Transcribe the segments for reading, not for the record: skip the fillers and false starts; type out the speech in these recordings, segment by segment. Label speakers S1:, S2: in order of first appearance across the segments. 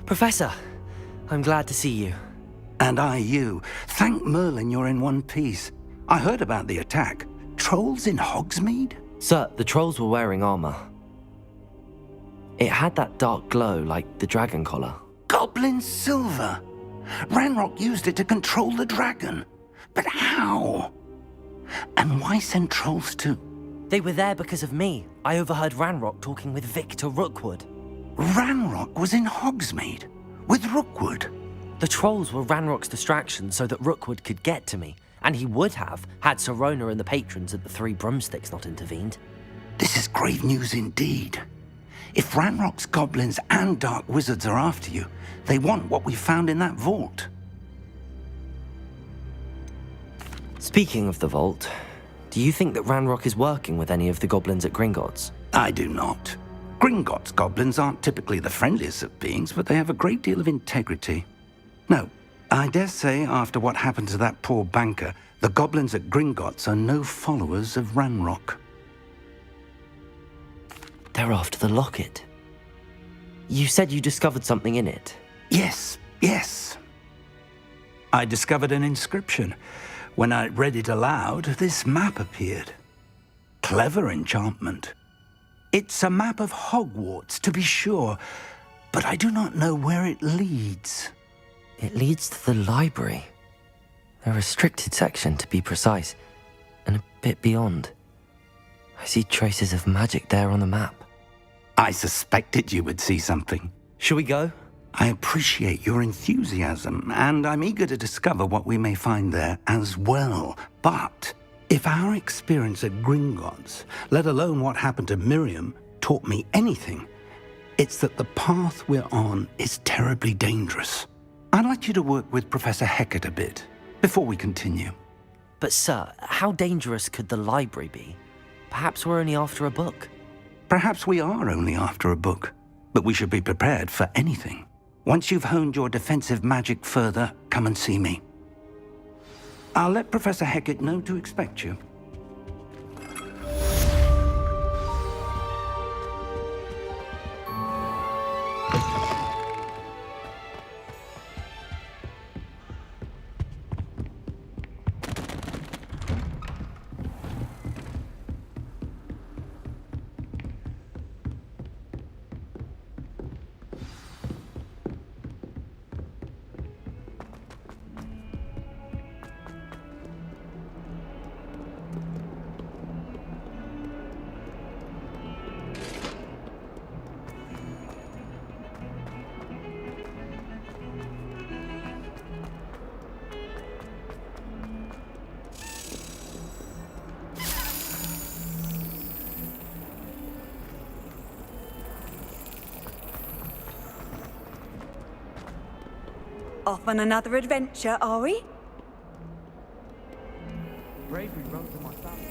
S1: Professor, I'm glad to see you.
S2: And I you. Thank Merlin you're in one piece. I heard about the attack. Trolls in Hogsmeade?
S1: Sir, the trolls were wearing armor. It had that dark glow like the dragon collar.
S2: Goblin silver! Ranrock used it to control the dragon. But how? And why send trolls too?
S1: They were there because of me. I overheard Ranrock talking with Victor Rookwood.
S2: Ranrock was in Hogsmeade? With Rookwood?
S1: The trolls were Ranrock's distraction so that Rookwood could get to me. And he would have, had Sirona and the patrons at the Three Broomsticks not intervened.
S2: This is grave news indeed. If Ranrock's goblins and dark wizards are after you, they want what we found in that vault.
S1: Speaking of the vault, do you think that Ranrock is working with any of the goblins at Gringotts?
S2: I do not. Gringotts goblins aren't typically the friendliest of beings, but they have a great deal of integrity. No, I dare say after what happened to that poor banker, the goblins at Gringotts are no followers of Ranrock.
S1: They're after the locket. You said you discovered something in it.
S2: Yes. I discovered an inscription. When I read it aloud, this map appeared. Clever enchantment. It's a map of Hogwarts, to be sure, but I do not know where it leads.
S1: It leads to the library. A restricted section, to be precise, and a bit beyond. I see traces of magic there on the map.
S2: I suspected you would see something.
S1: Shall we go?
S2: I appreciate your enthusiasm, and I'm eager to discover what we may find there as well. But if our experience at Gringotts, let alone what happened to Miriam, taught me anything, it's that the path we're on is terribly dangerous. I'd like you to work with Professor Hecat a bit before we continue.
S1: But sir, how dangerous could the library be? Perhaps we're only after a book.
S2: Perhaps we are only after a book, but we should be prepared for anything. Once you've honed your defensive magic further, come and see me. I'll let Professor Hecat know to expect you.
S3: Off on another adventure, are we?
S1: Bravery runs in my family.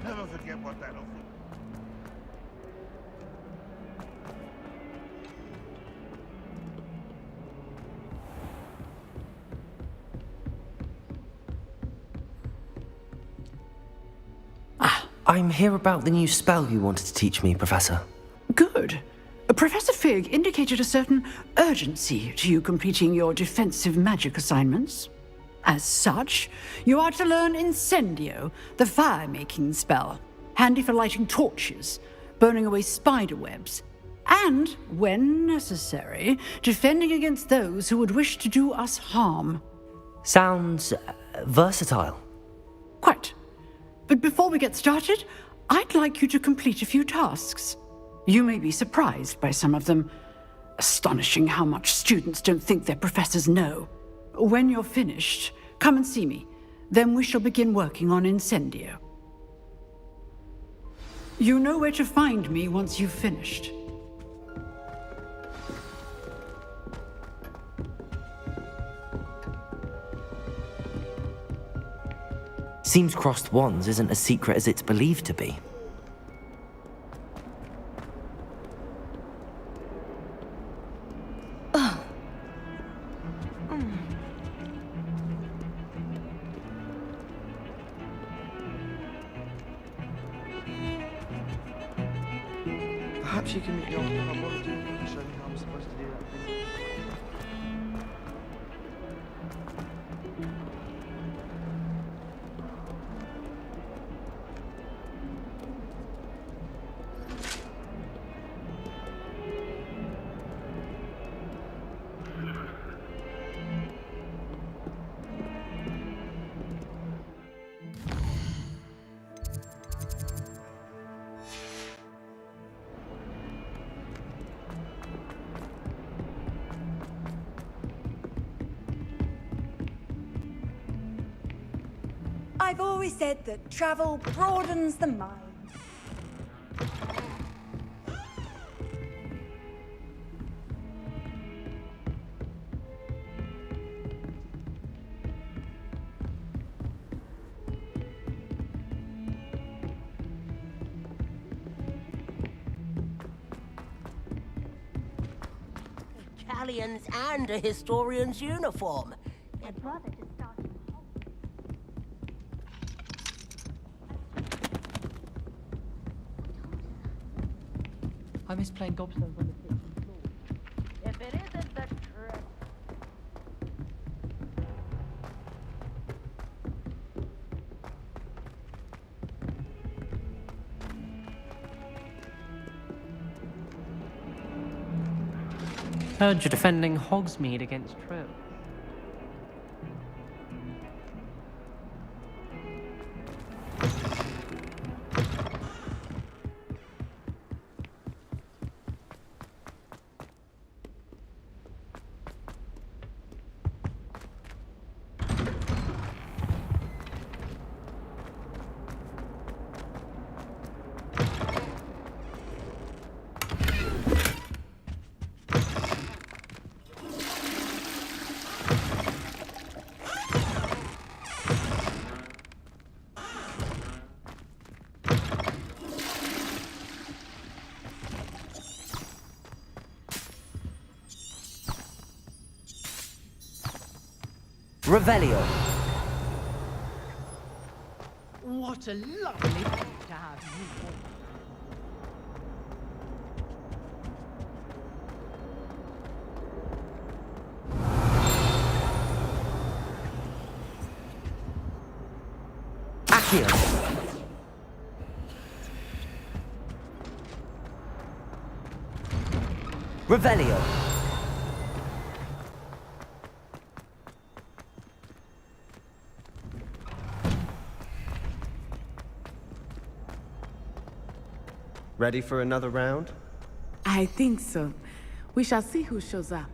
S4: Never forget what that'll do.
S1: I'm here about the new spell you wanted to teach me, Professor.
S5: Good. Professor Fig indicated a certain urgency to you completing your defensive magic assignments. As such, you are to learn Incendio, the fire-making spell, handy for lighting torches, burning away spider webs, and, when necessary, defending against those who would wish to do us harm.
S1: Sounds versatile.
S5: Quite. But before we get started, I'd like you to complete a few tasks. You may be surprised by some of them. Astonishing how much students don't think their professors know. When you're finished, come and see me. Then we shall begin working on Incendio. You know where to find me once you've finished.
S1: Seems crossed wands isn't as secret as it's believed to be.
S4: Perhaps you can meet me after Hogwarts and show me how I'm supposed to do that thing.
S3: I've always said that travel broadens the mind.
S6: Italians and a historian's uniform. Their brother just started.
S7: I miss playing gobstones on the kitchen floor.
S6: If it isn't the truth.
S7: Heard you're defending Hogsmeade against Trill.
S1: Revelio.
S7: What a lovely day to have you all.
S1: Accio. Revelio.
S4: Ready for another round?
S8: I think so. We shall see who shows up.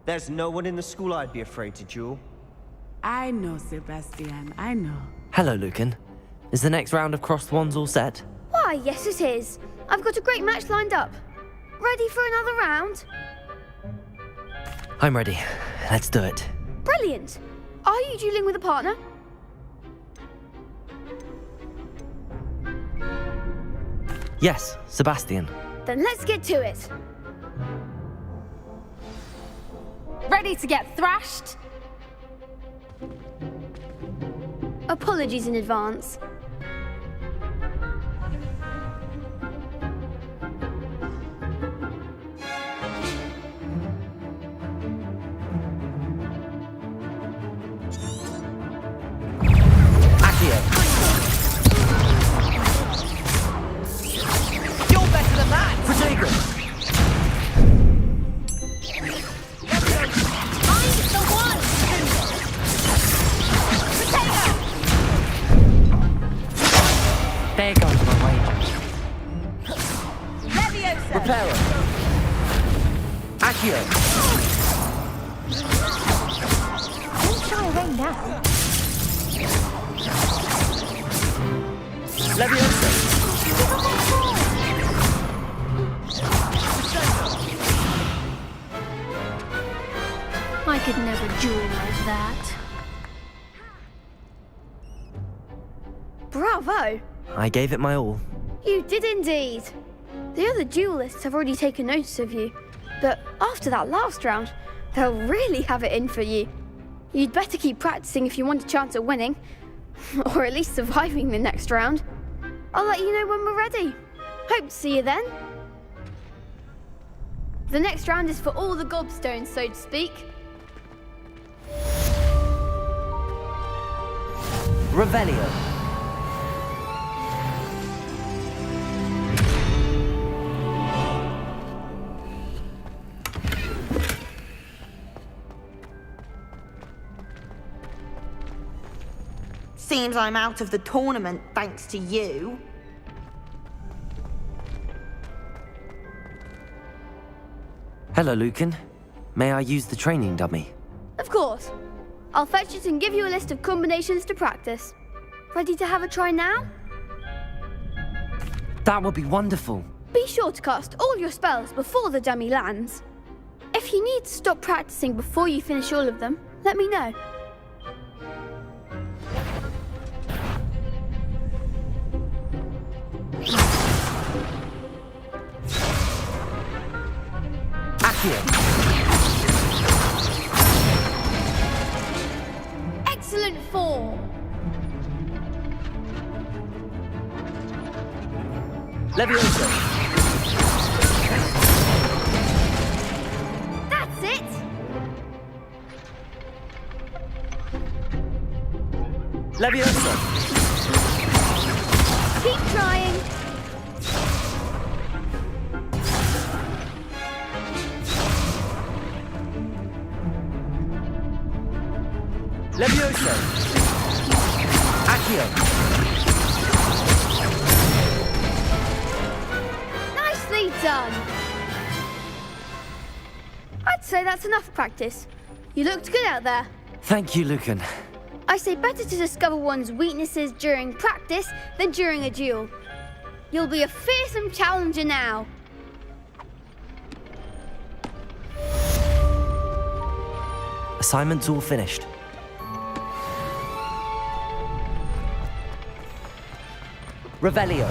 S4: There's no one in the school I'd be afraid to duel.
S8: I know, Sebastian, I know.
S1: Hello, Lucan. Is the next round of crossed wands all set?
S9: Why, yes it is. I've got a great match lined up. Ready for another round?
S1: I'm ready. Let's do it.
S9: Brilliant. Are you dueling with a partner?
S1: Yes, Sebastian.
S9: Then let's get to it.
S10: Ready to get thrashed?
S9: Apologies in advance.
S1: Accio.
S6: You're better than that!
S1: Protego.
S10: I'm the one! Potato!
S7: There goes my wager.
S6: Levio
S1: Reparo. Accio.
S10: Don't shy away now.
S1: Leviosa.
S9: I could never duel like that. Bravo!
S1: I gave it my all.
S9: You did indeed. The other duelists have already taken notice of you, but after that last round, they'll really have it in for you. You'd better keep practicing if you want a chance at winning, or at least surviving the next round. I'll let you know when we're ready. Hope to see you then. The next round is for all the gobstones, so to speak.
S1: Revelio.
S11: Seems I'm out of the tournament thanks to you.
S1: Hello, Lucan. May I use the training dummy?
S9: Of course. I'll fetch it and give you a list of combinations to practice. Ready to have a try now?
S1: That would be wonderful.
S9: Be sure to cast all your spells before the dummy lands. If you need to stop practicing before you finish all of them, let me know. Excellent form.
S1: Leviosa.
S9: That's it.
S1: Leviosa.
S9: Keep trying.
S1: Leviosa. Accio.
S9: Nicely done. I'd say that's enough practice. You looked good out there.
S1: Thank you, Lucan.
S9: I say better to discover one's weaknesses during practice than during a duel. You'll be a fearsome challenger now.
S1: Assignment's all finished. Revelio.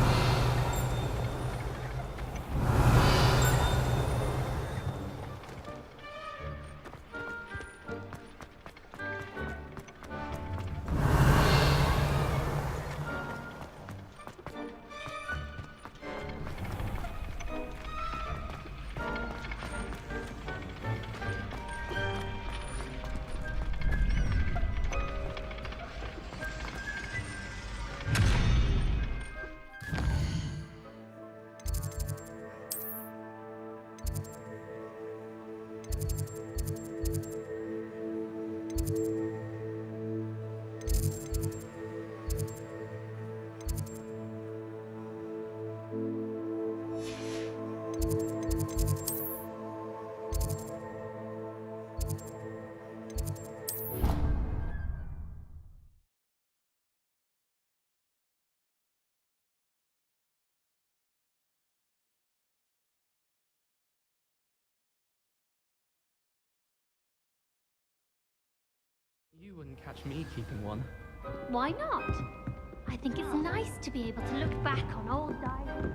S7: You wouldn't catch me keeping one.
S10: Why not? I think it's nice to be able to look back on old diaries.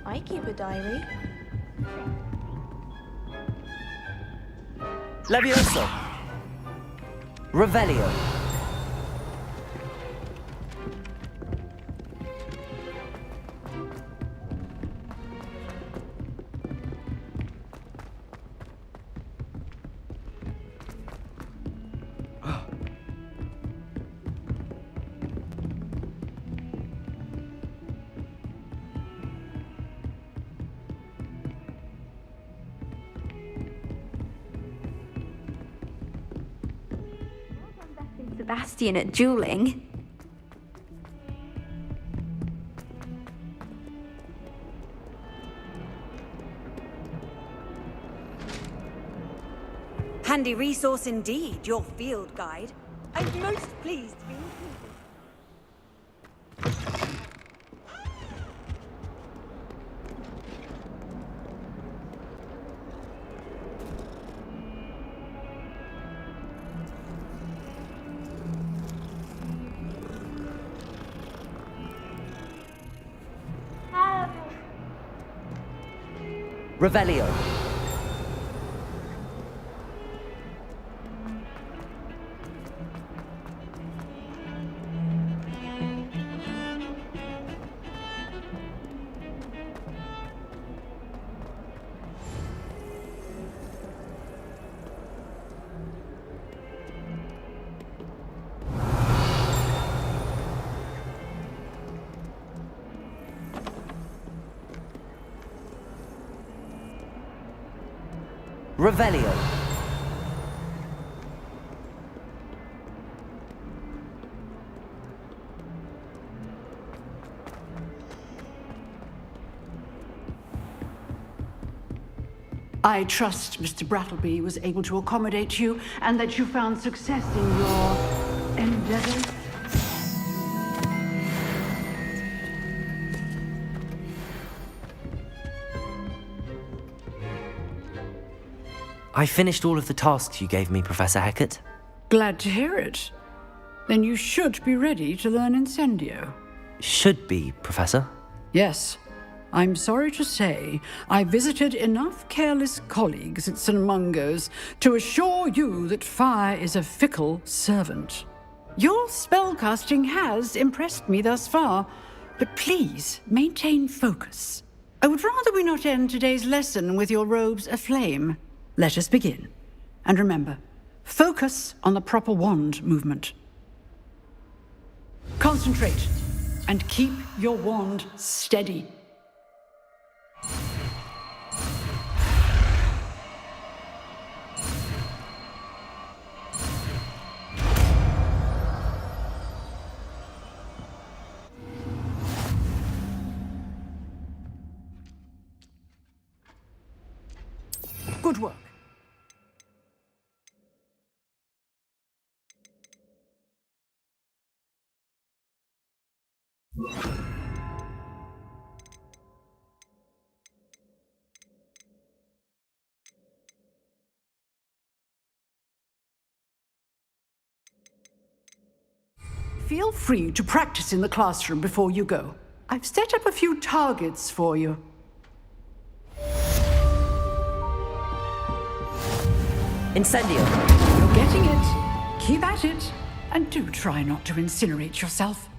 S11: I keep a diary.
S1: Leviosa. Revelio.
S11: Sebastian at dueling.
S3: handy resource indeed, your field guide. I'm most pleased to be included.
S1: Revelio. Revelio.
S5: I trust Mr. Brattleby was able to accommodate you and that you found success in your endeavors.
S1: I finished all of the tasks you gave me, Professor Hecat.
S5: Glad to hear it. Then you should be ready to learn Incendio.
S1: Should be, Professor.
S5: Yes. I'm sorry to say, I visited enough careless colleagues at St. Mungo's to assure you that fire is a fickle servant. Your spellcasting has impressed me thus far, but please maintain focus. I would rather we not end today's lesson with your robes aflame. Let us begin. And remember, focus on the proper wand movement. Concentrate and keep your wand steady. Good work. Feel free to practice in the classroom before you go. I've set up a few targets for you.
S1: Incendio.
S5: You're getting it. Keep at it. And do try not to incinerate yourself.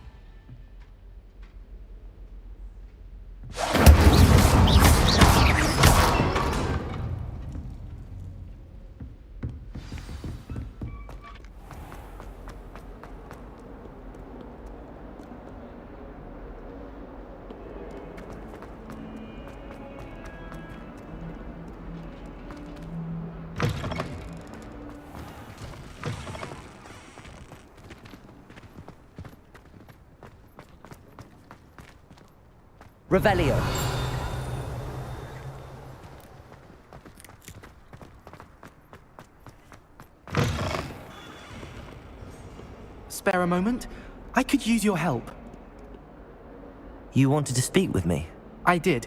S1: Revelio.
S12: Spare a moment? I could use your help.
S1: You wanted to speak with me?
S12: I did.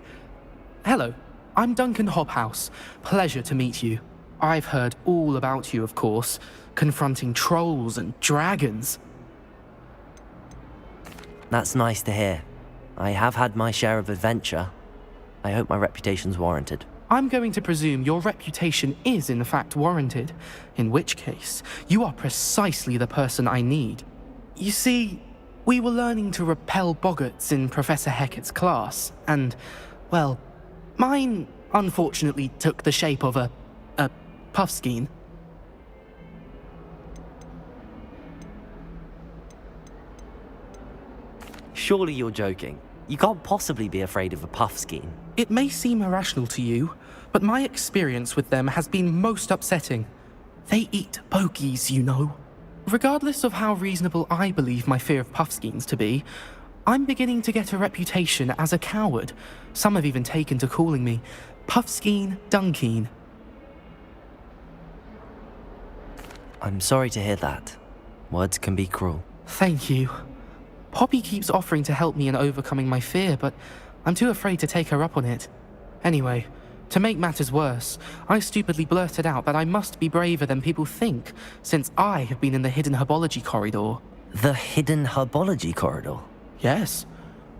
S12: Hello, I'm Duncan Hobhouse. Pleasure to meet you. I've heard all about you, of course, confronting trolls and dragons.
S1: That's nice to hear. I have had my share of adventure. I hope my reputation's warranted.
S12: I'm going to presume your reputation is in fact warranted, in which case, you are precisely the person I need. You see, we were learning to repel boggarts in Professor Hecat's class, and, well, mine unfortunately took the shape of a puffskein.
S1: Surely you're joking. You can't possibly be afraid of a puffskein.
S12: It may seem irrational to you, but my experience with them has been most upsetting. They eat bogies, you know. Regardless of how reasonable I believe my fear of puffskeins to be, I'm beginning to get a reputation as a coward. Some have even taken to calling me Puffskeen Dunkeen.
S1: I'm sorry to hear that. Words can be cruel.
S12: Thank you. Poppy keeps offering to help me in overcoming my fear, but I'm too afraid to take her up on it. Anyway, to make matters worse, I stupidly blurted out that I must be braver than people think, since I have been in the hidden herbology corridor.
S1: The hidden herbology corridor?
S12: Yes.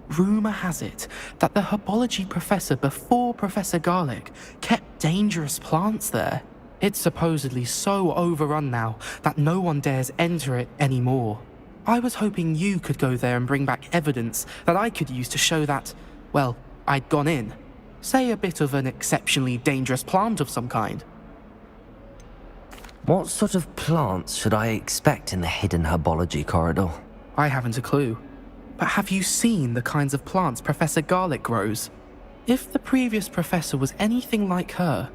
S12: Rumour has it that the herbology professor before Professor Garlic kept dangerous plants there. It's supposedly so overrun now that no one dares enter it anymore. I was hoping you could go there and bring back evidence that I could use to show that, well, I'd gone in. Say a bit of an exceptionally dangerous plant of some kind.
S1: What sort of plants should I expect in the hidden herbology corridor?
S12: I haven't a clue. But have you seen the kinds of plants Professor Garlic grows? If the previous professor was anything like her,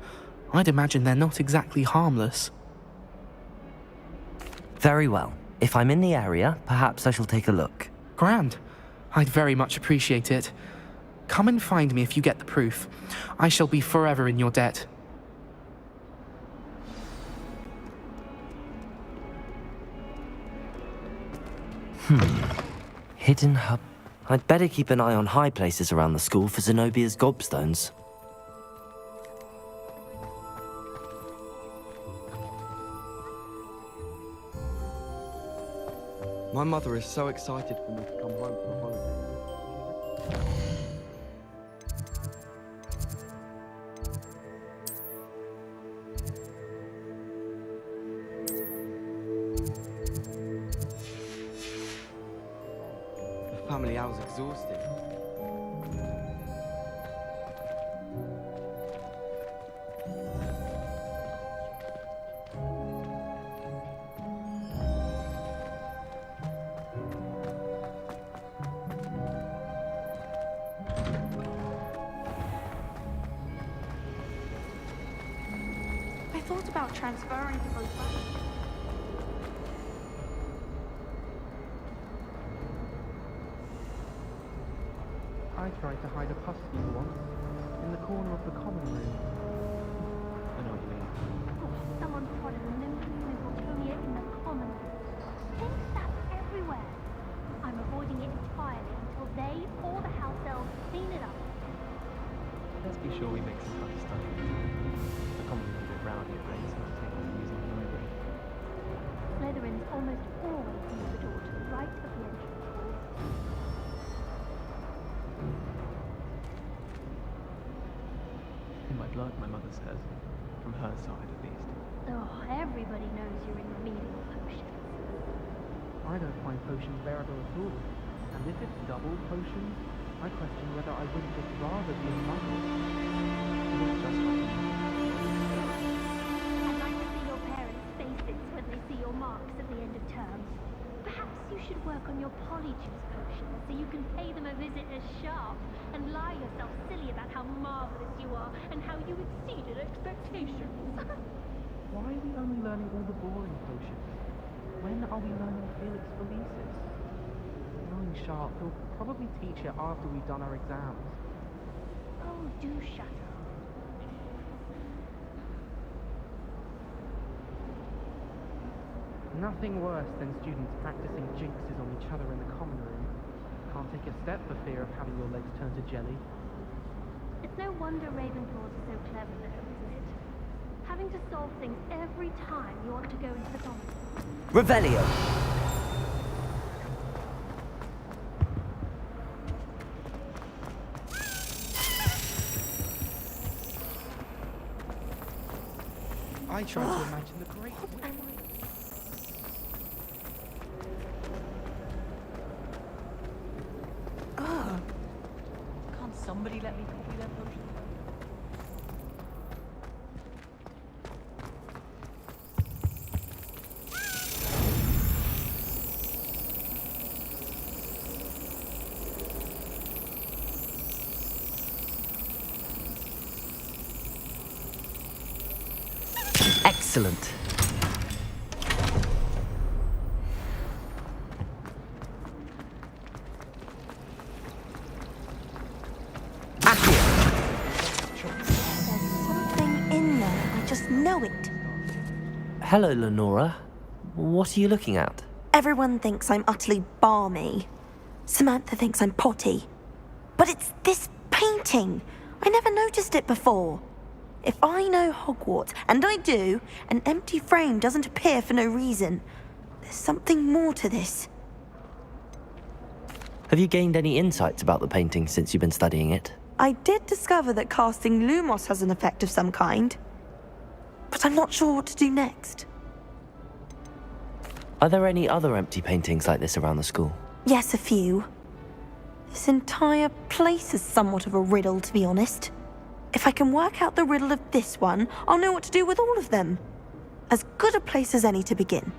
S12: I'd imagine they're not exactly harmless.
S1: Very well. If I'm in the area, perhaps I shall take a look.
S12: Grand. I'd very much appreciate it. Come and find me if you get the proof. I shall be forever in your debt.
S1: Hidden hub. I'd better keep an eye on high places around the school for Zenobia's gobstones.
S4: My mother is so excited for me to come home for a holiday. The family hour's exhausted.
S10: I thought about transferring to both sides.
S12: I tried to hide a pustule once, in the corner of the common room. I know what you mean.
S10: Oh, someone prodded a Nymphotonia in the common room. Think that's everywhere. I'm avoiding it entirely until they or the house elves clean it up.
S7: Let's be sure we make some funny stuff. The common room is a bit rowdy at race, and I'll take on using the library.
S10: Slytherins almost always use the door to the right of the entrance hall.
S7: In my blood, my mother says. From her side, at least.
S10: Oh, everybody knows you're in remedial potions.
S12: I don't find potions bearable at all. And if it's double potions, I question whether I wouldn't just rather be a muggle.
S7: Not just
S10: I'd like to see your parents' faces when they see your marks at the end of term. Perhaps you should work on your polyjuice potions so you can pay them a visit as sharp and lie yourself silly about how marvelous you are and how you exceeded expectations.
S12: Why are we only learning all the boring potions? When are we learning Felix Felicis? Knowing Sharp, he'll probably teach it after we've done our exams.
S10: Oh, do shut up.
S12: Nothing worse than students practicing jinxes on each other in the common room. Can't take a step for fear of having your legs turn to jelly.
S10: It's no wonder Ravenclaws are so clever though, isn't it? Having to solve things every time you want to go into the common room.
S1: Revelio!
S12: I tried to imagine the great...
S3: Can't somebody let me copy their potion?
S1: Excellent.
S11: There's something in there. I just know it.
S1: Hello, Lenora. What are you looking at?
S11: Everyone thinks I'm utterly balmy. Samantha thinks I'm potty. But it's this painting. I never noticed it before. If I know Hogwarts, and I do, an empty frame doesn't appear for no reason. There's something more to this.
S1: Have you gained any insights about the painting since you've been studying it?
S11: I did discover that casting Lumos has an effect of some kind. But I'm not sure what to do next.
S1: Are there any other empty paintings like this around the school?
S11: Yes, a few. This entire place is somewhat of a riddle, to be honest. If I can work out the riddle of this one, I'll know what to do with all of them. As good a place as any to begin.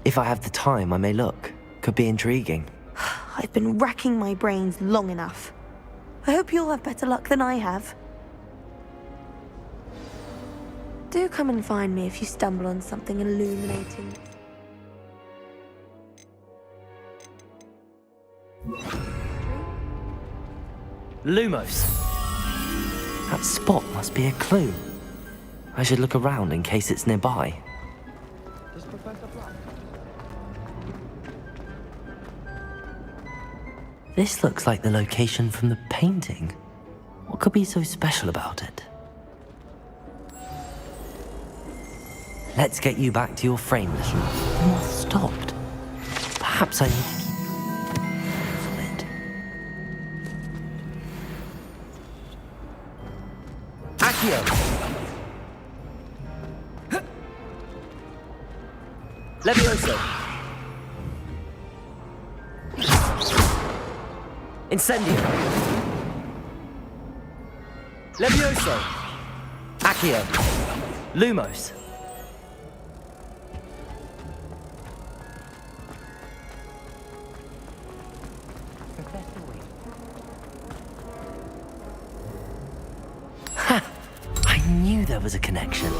S1: If I have the time, I may look. Could be intriguing.
S11: I've been racking my brains long enough. I hope you'll have better luck than I have. Do come and find me if you stumble on something illuminating.
S1: Lumos! That spot must be a clue. I should look around in case it's nearby.
S4: Does Professor Black?
S1: This looks like the location from the painting. What could be so special about it? Let's get you back to your frame, little moth. The moth stopped. Perhaps I need to keep from it. Accio! Levioso! Incendio! Levioso! Accio! Lumos! Ha! I knew there was a connection.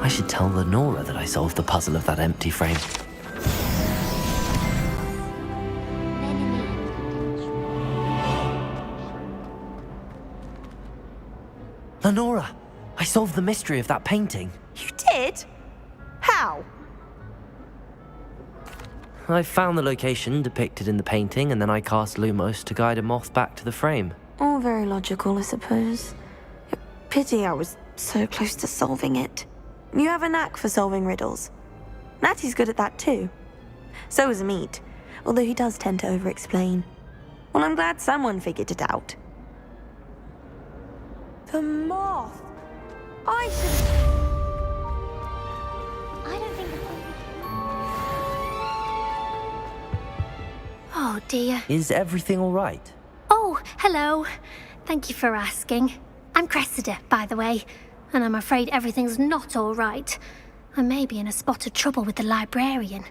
S1: I should tell Lenora that I solved the puzzle of that empty frame. Lenora, I solved the mystery of that painting.
S11: You did? How?
S1: I found the location depicted in the painting, and then I cast Lumos to guide a moth back to the frame.
S11: All very logical, I suppose. Pity I was so close to solving it. You have a knack for solving riddles. Natty's good at that too. So is Meat, although he does tend to over-explain. Well, I'm glad someone figured it out. The moth! I
S10: don't think Oh dear.
S1: Is everything all right?
S10: Oh, hello. Thank you for asking. I'm Cressida, by the way, and I'm afraid everything's not all right. I may be in a spot of trouble with the librarian.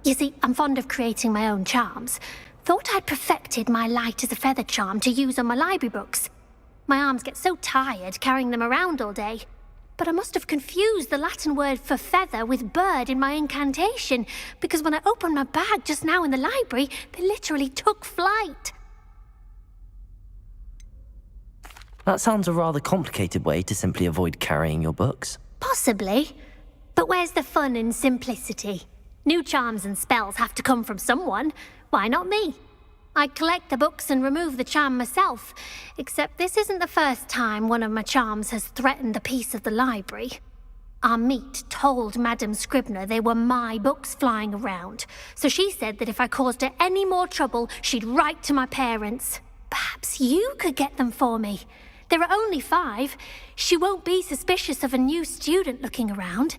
S10: You see, I'm fond of creating my own charms. Thought I'd perfected my light as a feather charm to use on my library books. My arms get so tired carrying them around all day. But I must have confused the Latin word for feather with bird in my incantation, because when I opened my bag just now in the library, they literally took flight.
S1: That sounds a rather complicated way to simply avoid carrying your books.
S10: Possibly. But where's the fun in simplicity? New charms and spells have to come from someone. Why not me? I collect the books and remove the charm myself, except this isn't the first time one of my charms has threatened the peace of the library. Our meat told Madame Scribner they were my books flying around, so she said that if I caused her any more trouble, she'd write to my parents. Perhaps you could get them for me. There are only 5. She won't be suspicious of a new student looking around.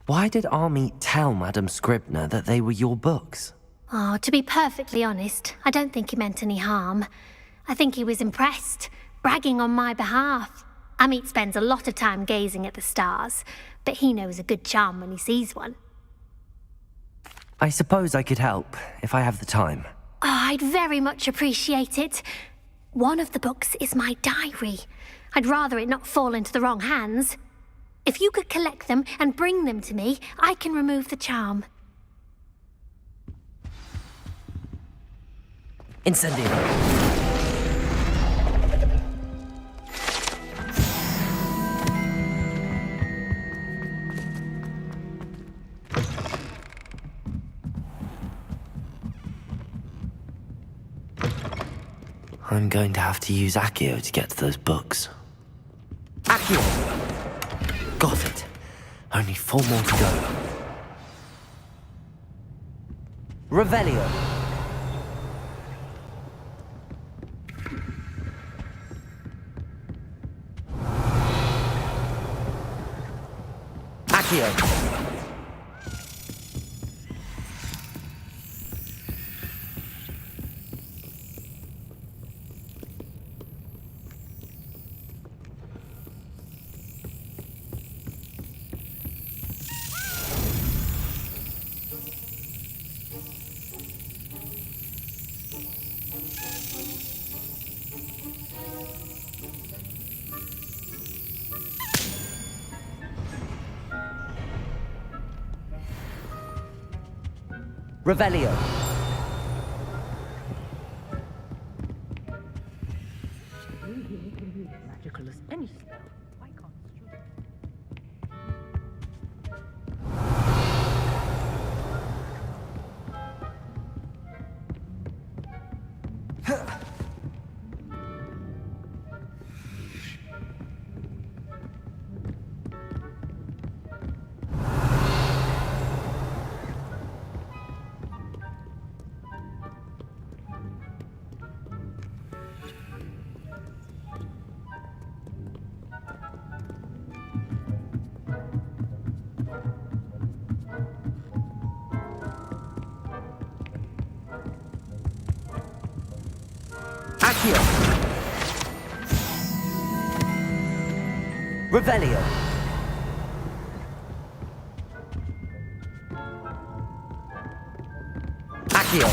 S1: Why did Army tell Madame Scribner that they were your books?
S10: Oh, to be perfectly honest, I don't think he meant any harm. I think he was impressed, bragging on my behalf. Amit spends a lot of time gazing at the stars, but he knows a good charm when he sees one.
S1: I suppose I could help, if I have the time.
S10: Oh, I'd very much appreciate it. One of the books is my diary. I'd rather it not fall into the wrong hands. If you could collect them and bring them to me, I can remove the charm.
S1: Incendio. I'm going to have to use Accio to get to those books. Accio! Got it. Only 4 more to go. Revelio. Accio. Revelio.
S8: Magical as any spell. Why can't
S1: Accio. Revelio. Accio.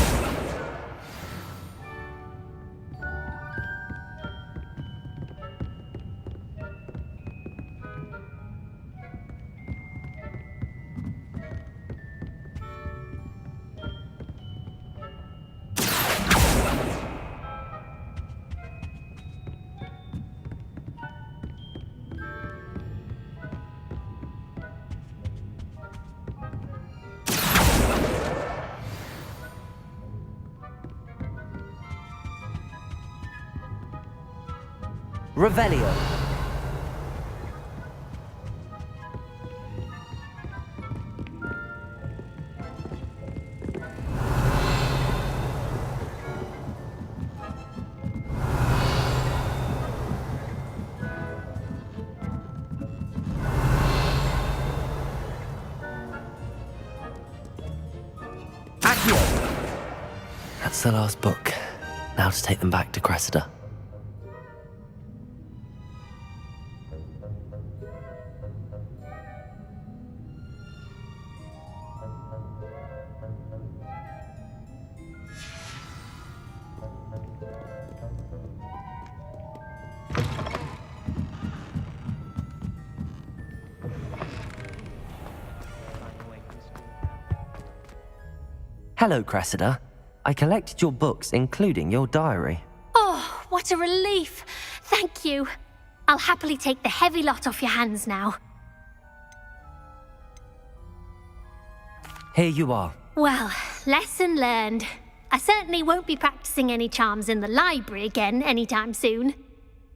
S1: Revelio. Accio. That's the last book. Now to take them back to Cressida. Hello, Cressida. I collected your books, including your diary.
S10: Oh, what a relief. Thank you. I'll happily take the heavy lot off your hands now.
S1: Here you are.
S10: Well, lesson learned. I certainly won't be practicing any charms in the library again anytime soon.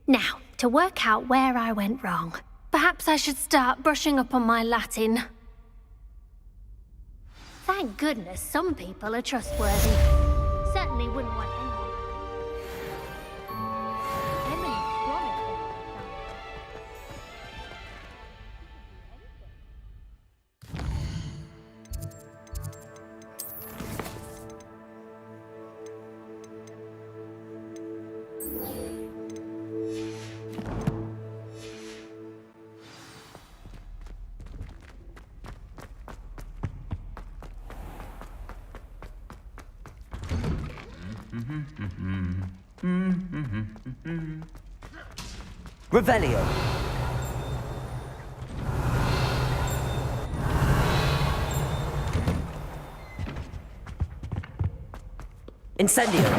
S10: Now, to work out where I went wrong. Perhaps I should start brushing up on my Latin. Thank goodness some people are trustworthy. Certainly wouldn't want anyone. Emily promised.
S1: Revelio. Incendio.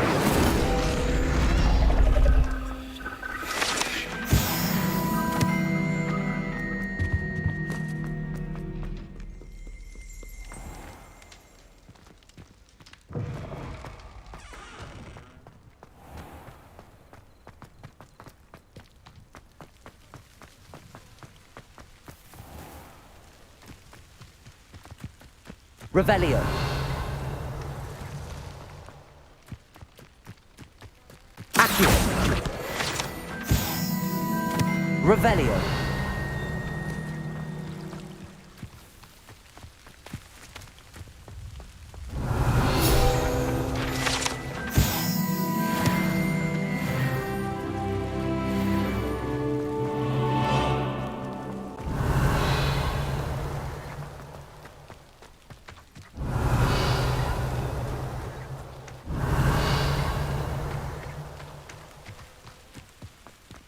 S1: Revelio. Accio. Revelio.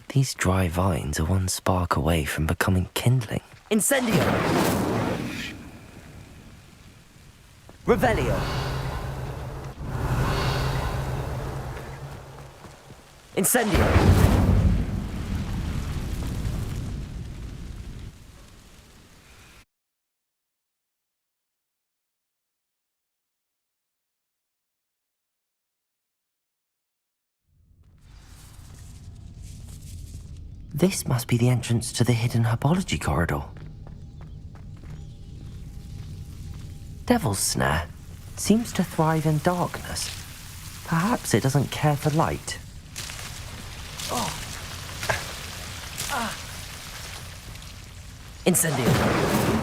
S1: These dry vines are one spark away from becoming kindling. Incendio! Revelio! Incendio! This must be the entrance to the hidden herbology corridor. Devil's Snare seems to thrive in darkness. Perhaps it doesn't care for light. Incendio.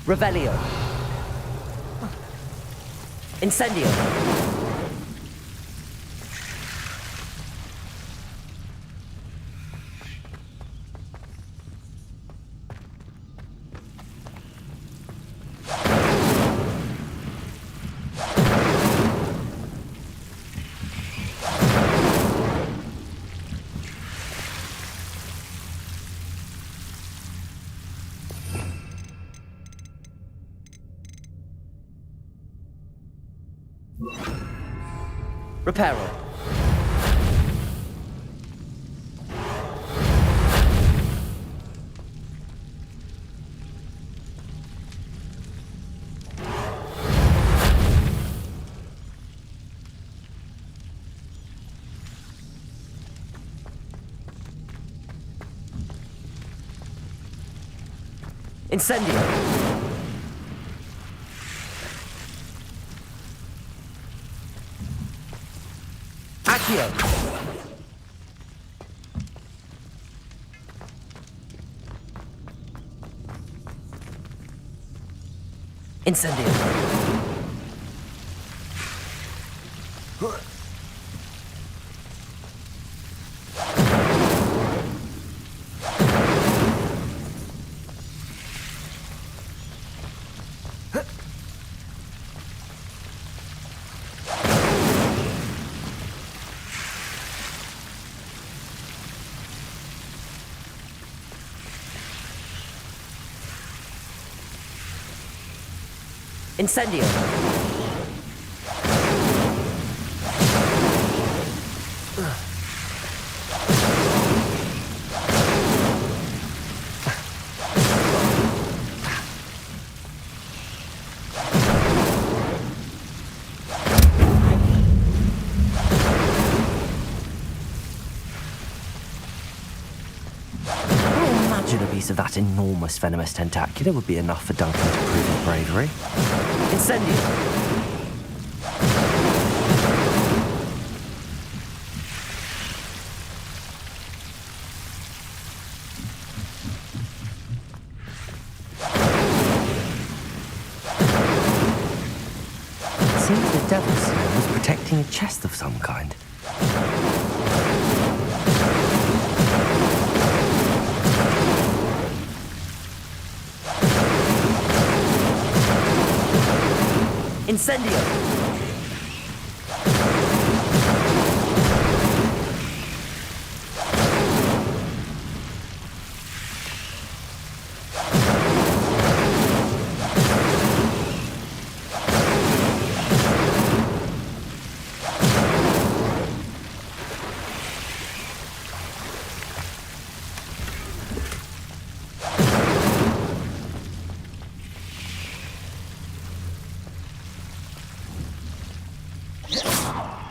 S1: Revelio. Incendio. Reparo. Incendio. Accio. Incendio. Incendio. A piece of that enormous venomous tentacula would be enough for Duncan to prove his bravery. Incendio! It seems the Devil's Snare was protecting a chest of some kind. Incendio!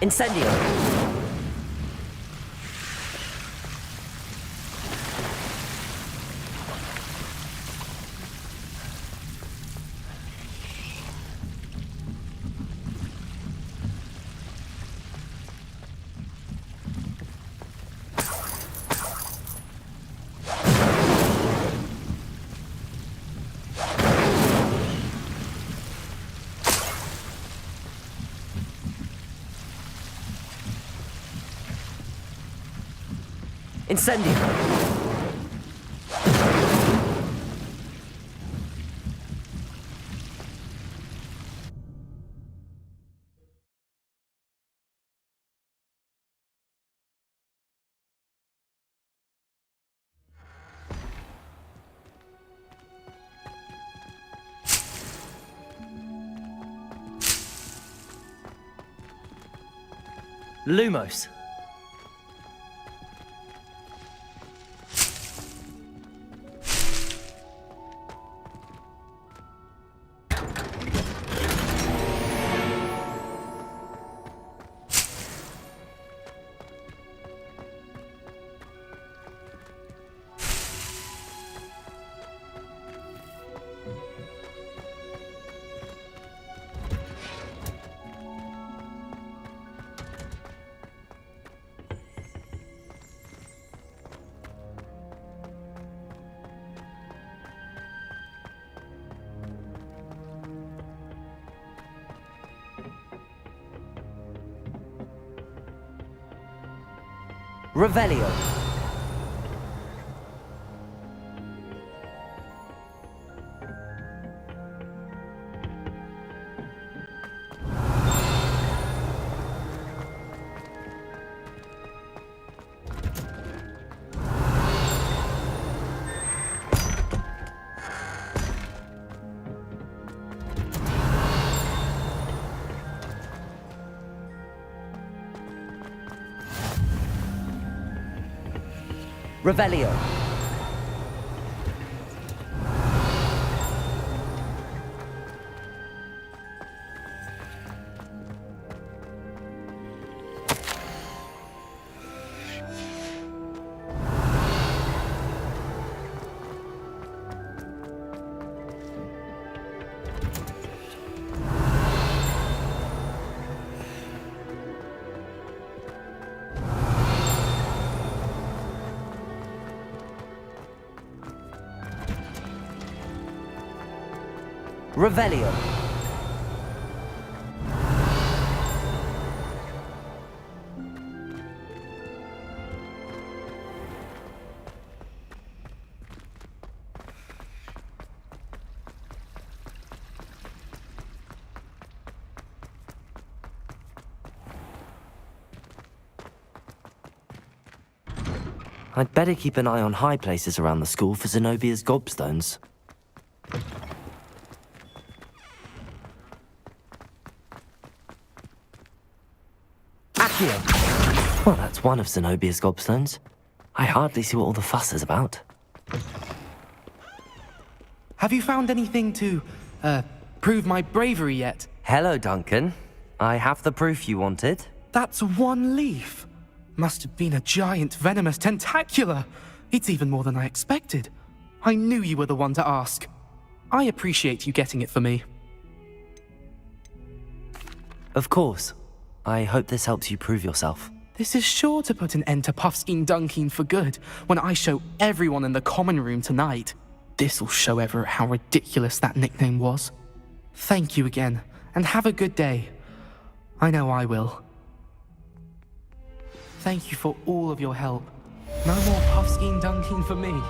S1: Incendio! Incendio! Lumos! Revelio. Revelio. Revelio. I'd better keep an eye on high places around the school for Zenobia's gobstones. Well, that's one of Zenobia's gobstones. I hardly see what all the fuss is about.
S12: Have you found anything to, prove my bravery yet?
S1: Hello, Duncan. I have the proof you wanted.
S12: That's one leaf. Must have been a giant venomous tentacula. It's even more than I expected. I knew you were the one to ask. I appreciate you getting it for me.
S1: Of course. I hope this helps you prove yourself.
S12: This is sure to put an end to Puffskein Dunkeen for good when I show everyone in the common room tonight. This'll show Everett how ridiculous that nickname was. Thank you again, and have a good day. I know I will. Thank you for all of your help. No more Puffskein Dunkeen for me.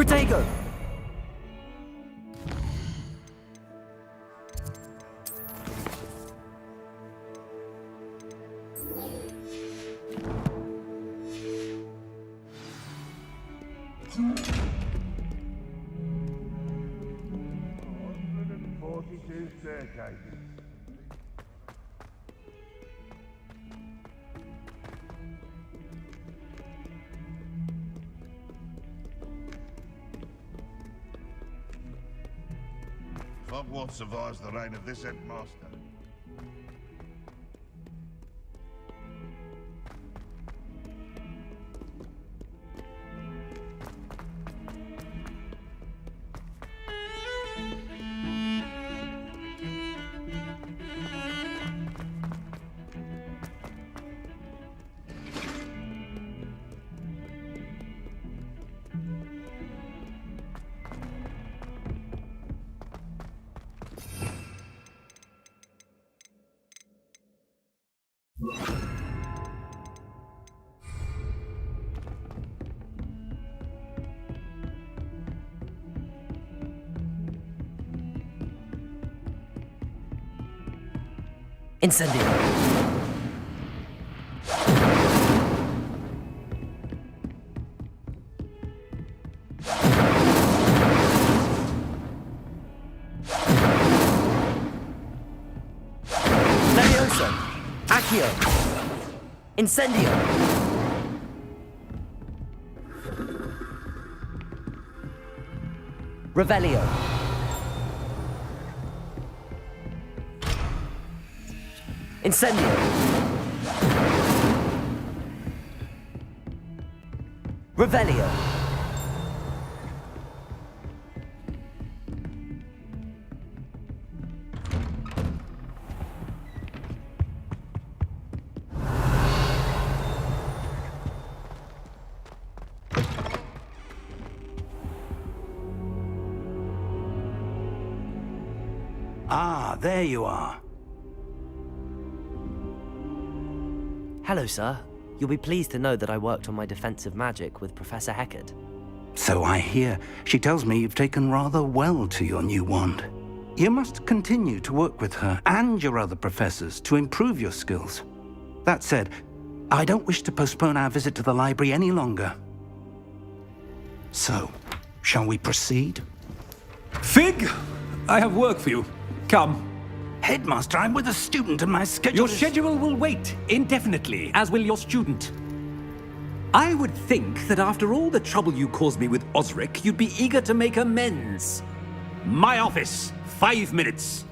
S1: Protego!
S13: Hogwarts survives the reign of this headmaster.
S1: Incendio! Levioso! Accio! Incendio! Revelio! Incendio! Revelio!
S2: Ah, there you are.
S1: Hello, sir. You'll be pleased to know that I worked on my defensive magic with Professor Heckard.
S2: So I hear. She tells me you've taken rather well to your new wand. You must continue to work with her and your other professors to improve your skills. That said, I don't wish to postpone our visit to the library any longer. So, shall we proceed?
S14: Fig! I have work for you. Come.
S2: Headmaster, I'm with a student and my schedule
S14: Your schedule will wait indefinitely, as will your student. I would think that after all the trouble you caused me with Osric, you'd be eager to make amends. My office, 5 minutes.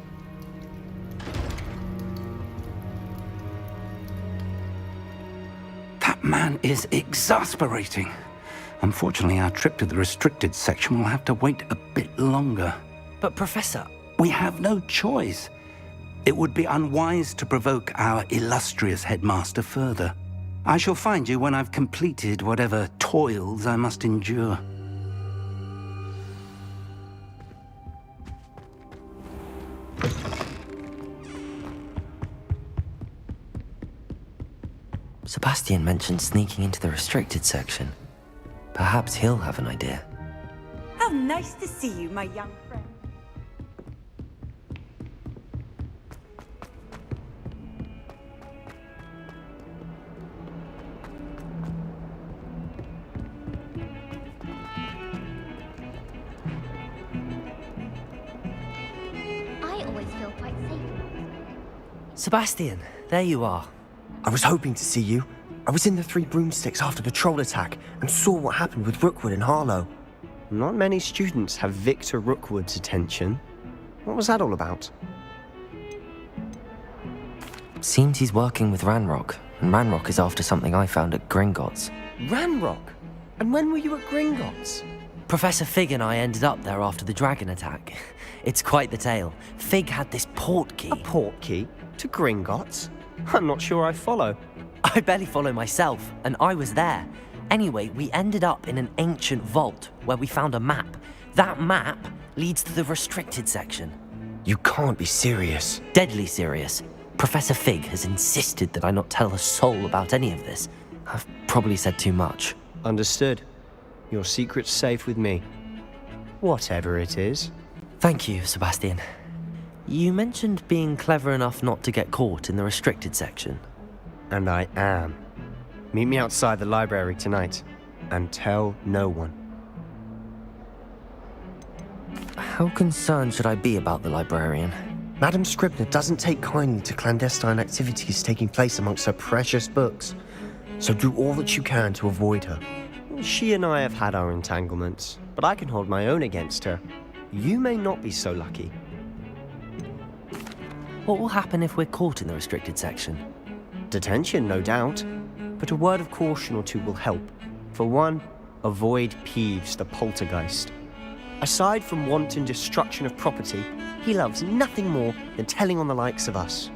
S2: That man is exasperating. Unfortunately, our trip to the restricted section will have to wait a bit longer.
S1: But, Professor...
S2: We have no choice. It would be unwise to provoke our illustrious headmaster further. I shall find you when I've completed whatever toils I must endure.
S1: Sebastian mentioned sneaking into the restricted section. Perhaps he'll have an idea.
S3: How nice to see you, my young friend.
S10: I always feel quite safe.
S1: Sebastian, there you are.
S15: I was hoping to see you. I was in the Three Broomsticks after the troll attack and saw what happened with Rookwood and Harlow.
S16: Not many students have Victor Rookwood's attention. What was that all about?
S1: Seems he's working with Ranrock, and Ranrock is after something I found at Gringotts.
S16: Ranrock? And when were you at Gringotts?
S1: Professor Fig and I ended up there after the dragon attack. It's quite the tale. Fig had this port key.
S16: A port key? To Gringotts? I'm not sure I follow.
S1: I barely follow myself, and I was there. Anyway, we ended up in an ancient vault where we found a map. That map leads to the restricted section.
S15: You can't be serious.
S1: Deadly serious. Professor Fig has insisted that I not tell a soul about any of this. I've probably said too much.
S16: Understood. Your secret's safe with me. Whatever it is.
S1: Thank you, Sebastian. You mentioned being clever enough not to get caught in the restricted section.
S16: And I am. Meet me outside the library tonight, and tell no one.
S1: How concerned should I be about the librarian?
S15: Madam Scribner doesn't take kindly to clandestine activities taking place amongst her precious books, so do all that you can to avoid her.
S16: She and I have had our entanglements, but I can hold my own against her. You may not be so lucky.
S1: What will happen if we're caught in the restricted section?
S16: Detention, no doubt, but a word of caution or two will help. For one, avoid Peeves, the poltergeist. Aside from wanton destruction of property, he loves nothing more than telling on the likes of us.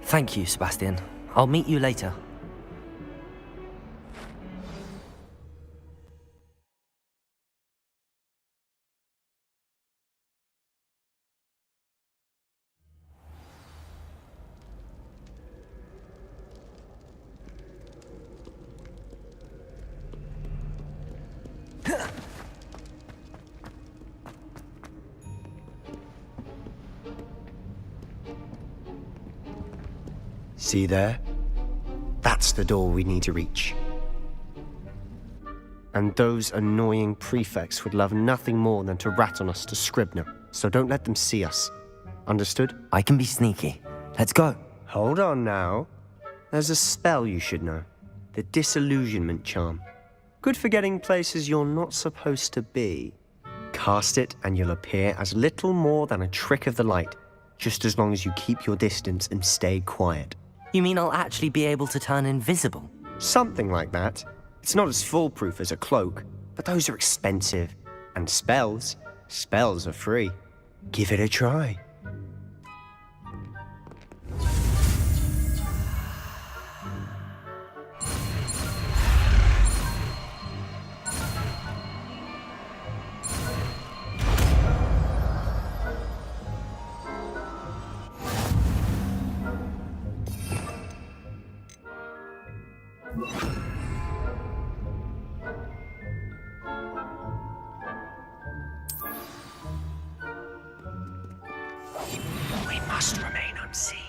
S1: Thank you, Sebastian. I'll meet you later.
S15: See there? That's the door we need to reach.
S16: And those annoying prefects would love nothing more than to rat on us to Scribner, so don't let them see us. Understood?
S1: I can be sneaky. Let's go.
S16: Hold on now. There's a spell you should know. The Disillusionment Charm. Good for getting places you're not supposed to be. Cast it and you'll appear as little more than a trick of the light, just as long as you keep your distance and stay quiet.
S1: You mean I'll actually be able to turn invisible?
S16: Something like that. It's not as foolproof as a cloak, but those are expensive. And spells are free.
S15: Give it a try. We must remain unseen.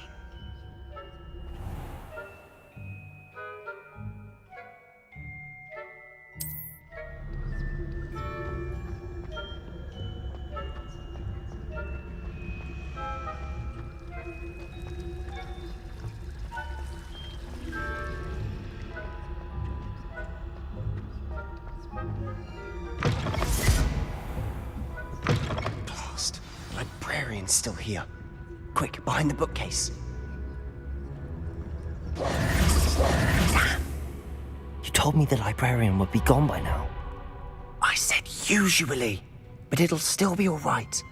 S15: Blast. The librarian's still here. Quick, behind the bookcase.
S1: Damn! You told me the librarian would be gone by now.
S15: I said usually, but it'll still be all right.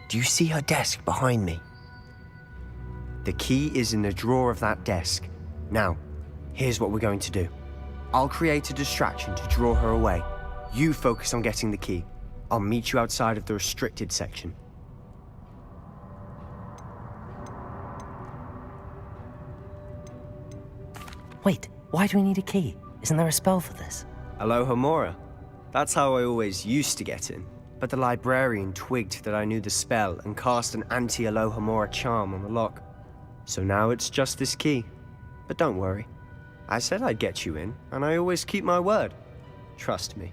S15: Do you see her desk behind me?
S16: The key is in the drawer of that desk. Now, here's what we're going to do. I'll create a distraction to draw her away. You focus on getting the key. I'll meet you outside of the restricted section.
S1: Wait, why do we need a key? Isn't there a spell for this?
S16: Alohomora. That's how I always used to get in. But the librarian twigged that I knew the spell and cast an anti-Alohomora charm on the lock. So now it's just this key. But don't worry. I said I'd get you in, and I always keep my word. Trust me.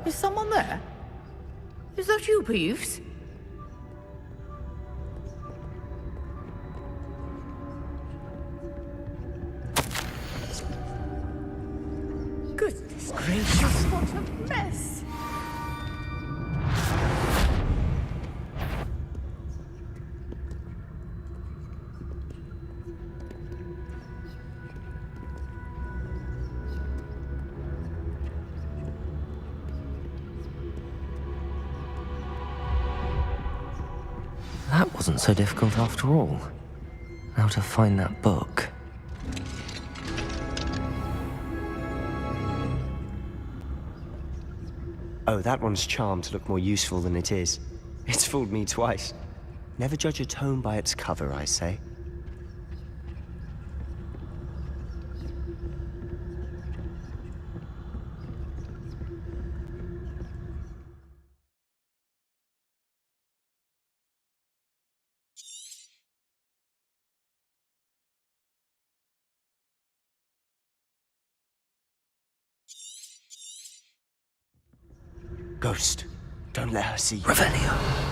S8: Is someone there? Is that you, Peeves? Goodness gracious, what a mess!
S1: That wasn't so difficult after all. Now to find that book.
S16: Oh, that one's charmed to look more useful than it is. It's fooled me twice. Never judge a tome by its cover, I say. Ghost, don't let her see you.
S1: Revelio.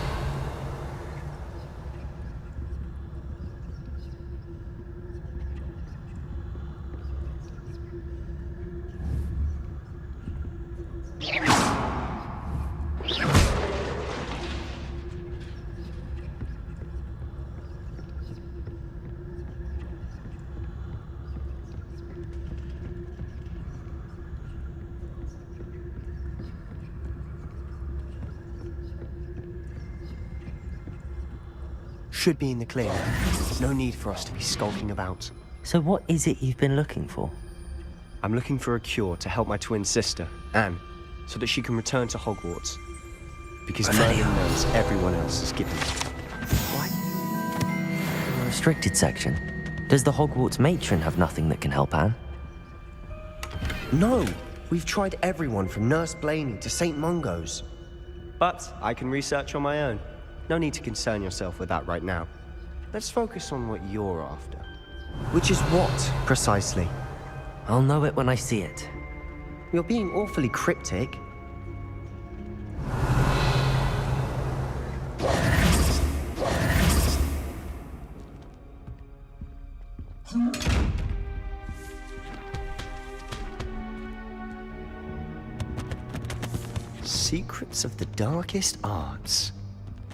S16: Should be in the clear. No need for us to be skulking about.
S1: So what is it you've been looking for?
S16: I'm looking for a cure to help my twin sister, Anne, so that she can return to Hogwarts. Because Merlin knows everyone else is given it.
S1: What? In the restricted section. Does the Hogwarts matron have nothing that can help Anne?
S15: No! We've tried everyone from Nurse Blaney to St. Mungo's.
S16: But I can research on my own. No need to concern yourself with that right now. Let's focus on what you're after.
S15: Which is what, precisely?
S1: I'll know it when I see it.
S15: You're being awfully cryptic.
S16: Secrets of the darkest arts.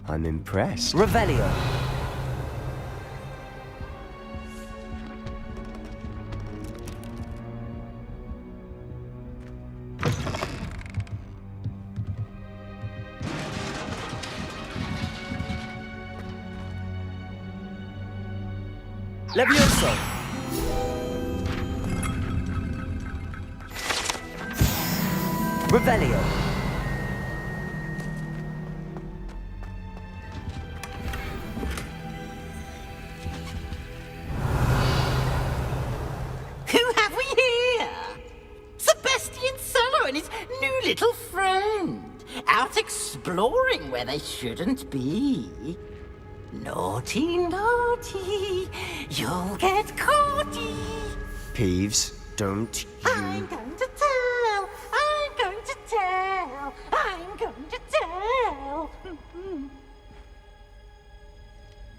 S16: I'm impressed.
S1: Revelio.
S15: Levioso!
S1: Revelio.
S8: Who have we here? Sebastian Sallow and his new little friend. Out exploring where they shouldn't be. Naughty, naughty, you'll get caughty.
S16: Peeves, don't you...
S8: I'm going to tell, I'm going to tell, I'm going to tell.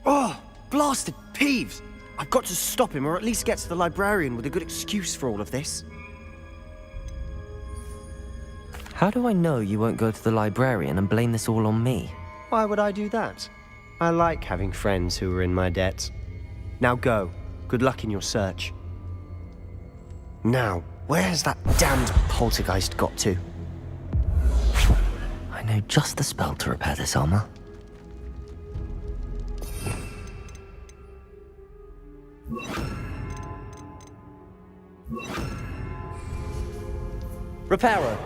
S15: Oh, blasted Peeves! I've got to stop him, or at least get to the librarian with a good excuse for all of this.
S1: How do I know you won't go to the librarian and blame this all on me?
S16: Why would I do that? I like having friends who are in my debt. Now go. Good luck in your search.
S15: Now, where has that damned poltergeist got to?
S1: I know just the spell to repair this armor. Reparo.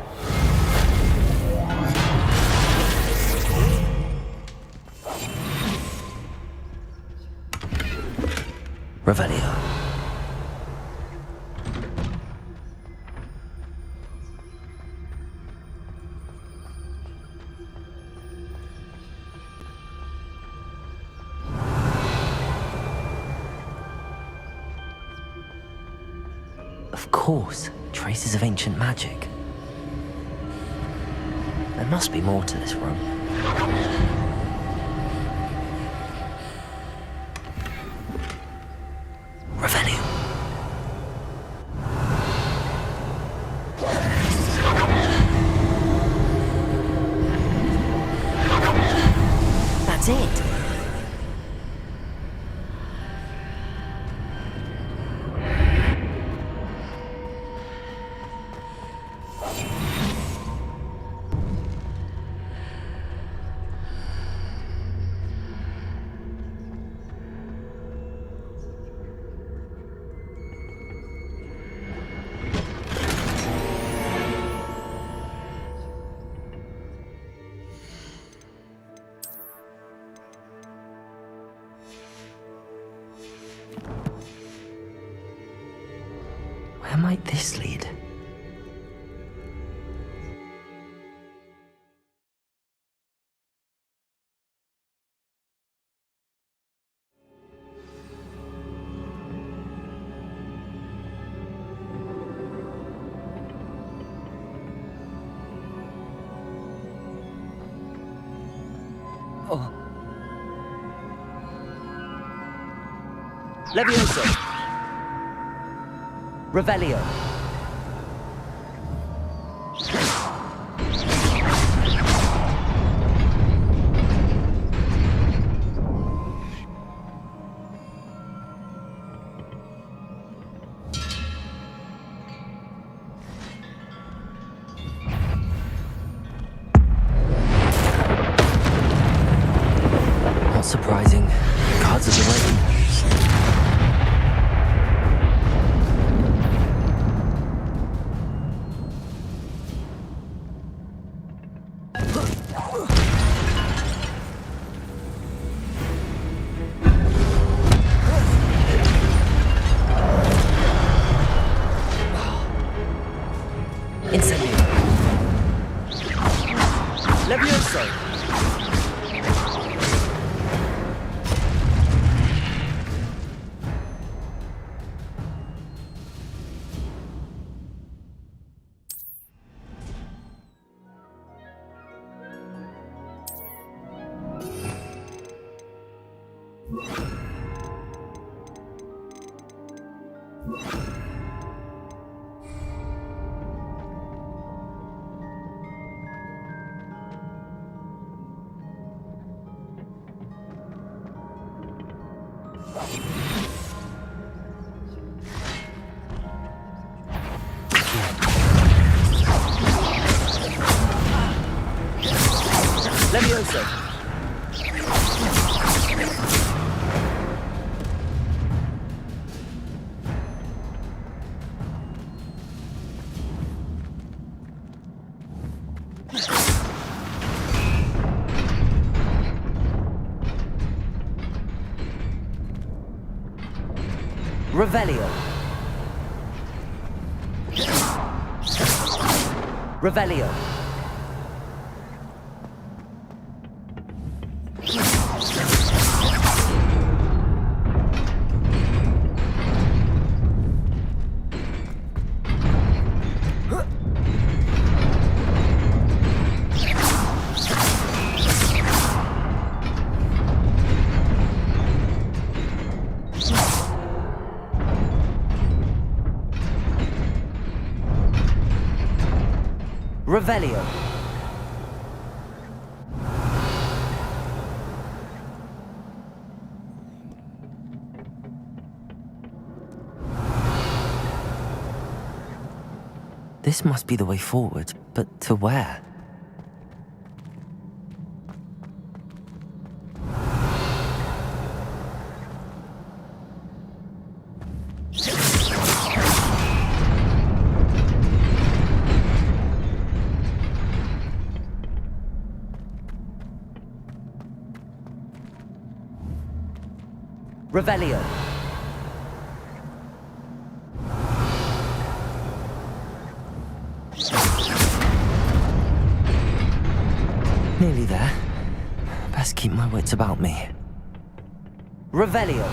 S1: Revelio. Of course, traces of ancient magic. There must be more to this room. Revelio.
S11: That's it.
S1: Where might this lead?
S17: Oh. Levioso. Revelio.
S1: Not surprising. Cards of the way.
S17: Incendio. Levioso. Levioso. Revelio. Revelio. Revelio.
S1: This must be the way forward, but to where?
S17: Revelio.
S1: Nearly there. Best keep my wits about me.
S17: Revelio.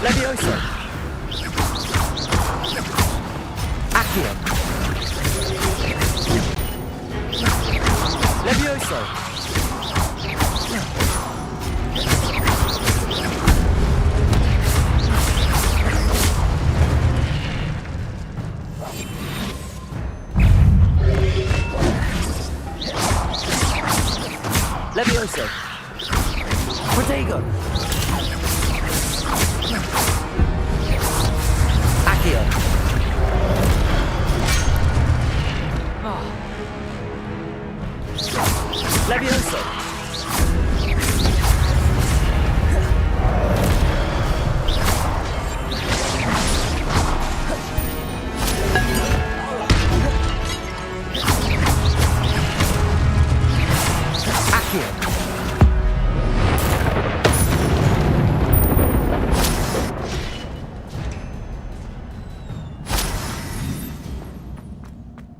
S17: Levioso. Accio. Levioso. Levioso! Protego! Accio! Levioso!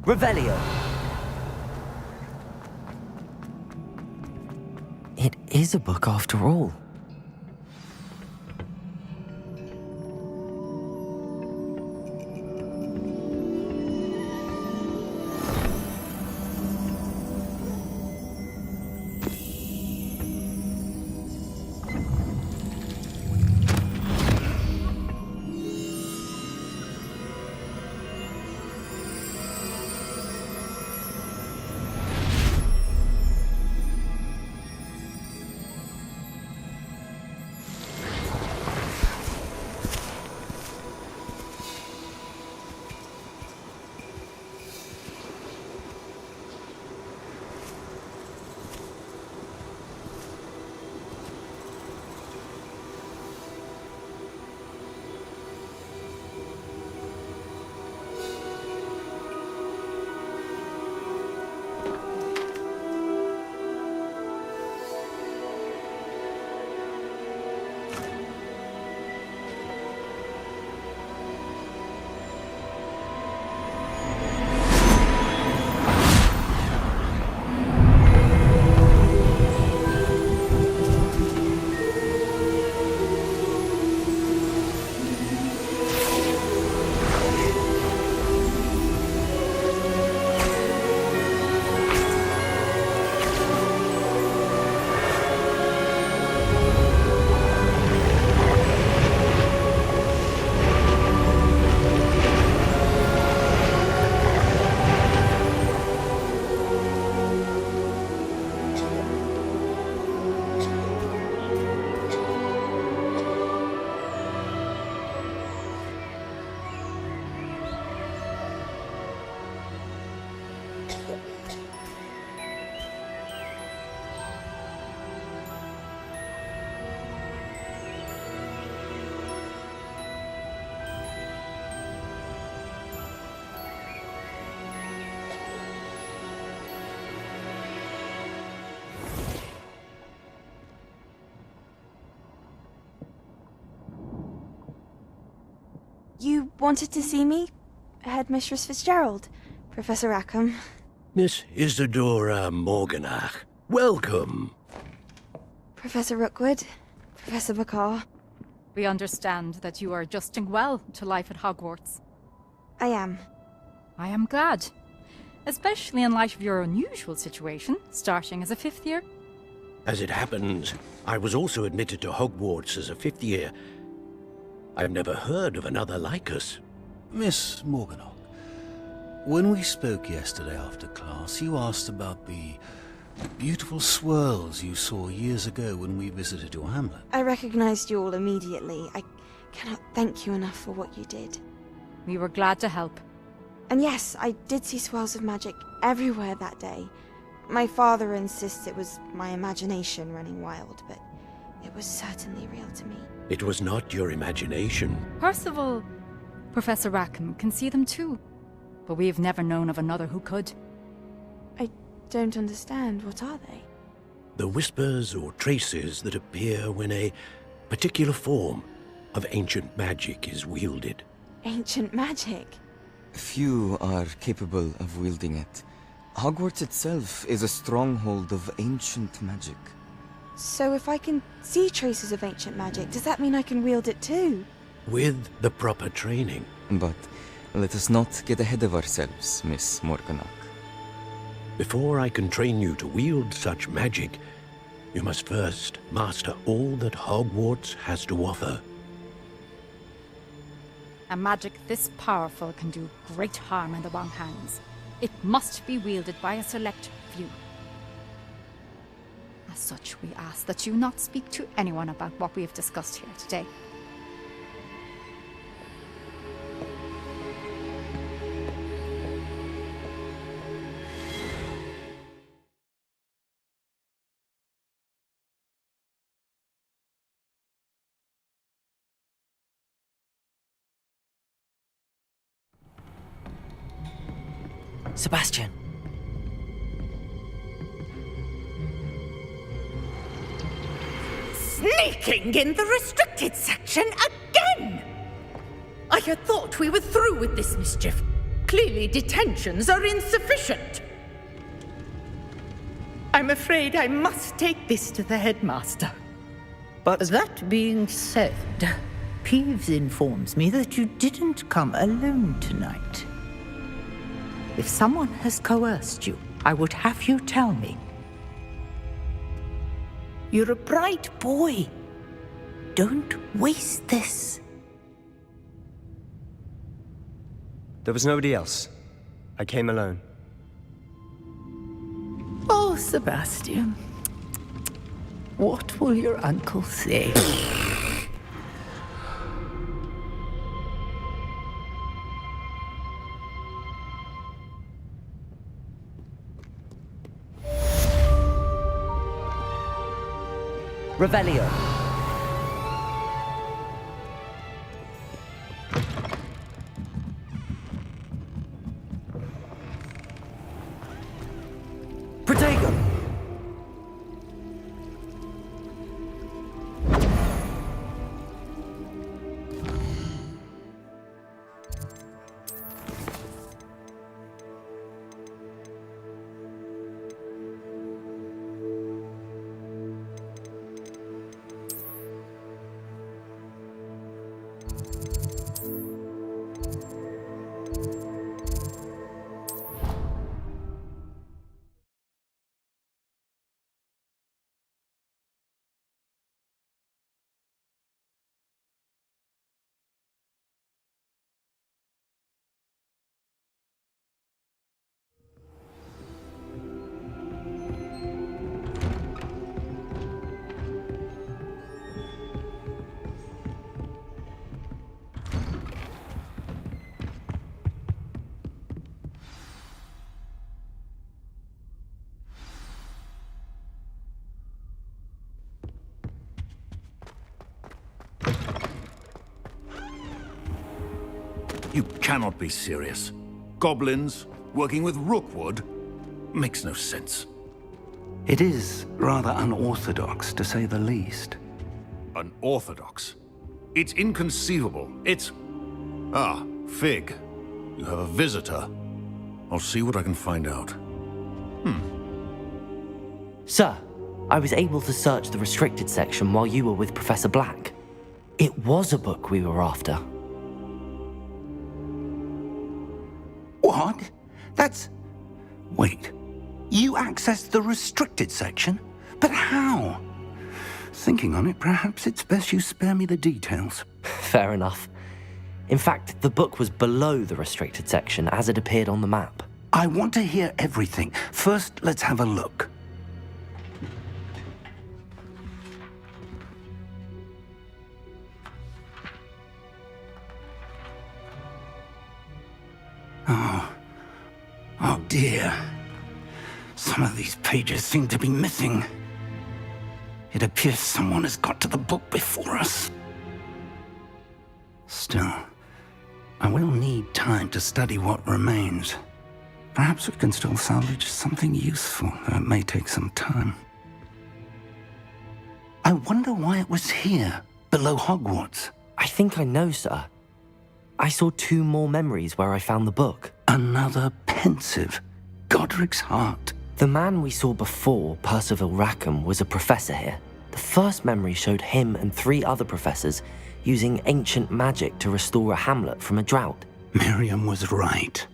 S17: Revelio.
S1: It is a book after all.
S11: You wanted to see me? Headmistress Fitzgerald? Professor Rackham?
S18: Miss Isadora Morganach, welcome.
S11: Professor Rookwood? Professor McCaw?
S19: We understand that you are adjusting well to life at Hogwarts.
S11: I am.
S19: I am glad. Especially in light of your unusual situation, starting as a 5th year.
S18: As it happens, I was also admitted to Hogwarts as a 5th year. I've never heard of another like us.
S20: Miss Morganach, when we spoke yesterday after class, you asked about the beautiful swirls you saw years ago when we visited your hamlet.
S11: I recognized you all immediately. I cannot thank you enough for what you did.
S19: We were glad to help.
S11: And yes, I did see swirls of magic everywhere that day. My father insists it was my imagination running wild, but it was certainly real to me.
S18: It was not your imagination.
S19: Percival, Professor Rackham can see them too. But we have never known of another who could.
S11: I don't understand. What are they?
S18: The whispers or traces that appear when a particular form of ancient magic is wielded.
S11: Ancient magic?
S21: Few are capable of wielding it. Hogwarts itself is a stronghold of ancient magic.
S11: So if I can see traces of ancient magic, does that mean I can wield it too?
S18: With the proper training.
S21: But let us not get ahead of ourselves, Miss Morganach.
S18: Before I can train you to wield such magic, you must first master all that Hogwarts has to offer.
S19: A magic this powerful can do great harm in the wrong hands. It must be wielded by a select few. A As such, we ask that you not speak to anyone about what we have discussed here today.
S1: Sebastian.
S6: Sneaking in the restricted section again! I had thought we were through with this mischief. Clearly detentions are insufficient. I'm afraid I must take this to the headmaster.
S17: But
S6: that being said, Peeves informs me that you didn't come alone tonight. If someone has coerced you, I would have you tell me. You're a bright boy. Don't waste this.
S16: There was nobody else. I came alone.
S6: Oh, Sebastian. What will your uncle say?
S17: Revelio. Protego.
S20: You cannot be serious. Goblins working with Rookwood makes no sense.
S2: It is rather unorthodox, to say the least.
S20: Unorthodox? It's inconceivable. It's... Ah, Fig. You have a visitor. I'll see what I can find out.
S1: Sir, I was able to search the restricted section while you were with Professor Black. It was a book we were after.
S2: What? That's... Wait. You accessed the restricted section? But how? Thinking on it, perhaps it's best you spare me the details.
S1: Fair enough. In fact, the book was below the restricted section as it appeared on the map.
S2: I want to hear everything. First, let's have a look. Oh dear. Some of these pages seem to be missing. It appears someone has got to the book before us. Still, I will need time to study what remains. Perhaps we can still salvage something useful, though it may take some time. I wonder why it was here, below Hogwarts.
S1: I think I know, sir. I saw 2 more memories where I found the book.
S2: Another pensive. Godric's heart.
S1: The man we saw before, Percival Rackham, was a professor here. The first memory showed him and 3 other professors using ancient magic to restore a hamlet from a drought.
S2: Miriam was right.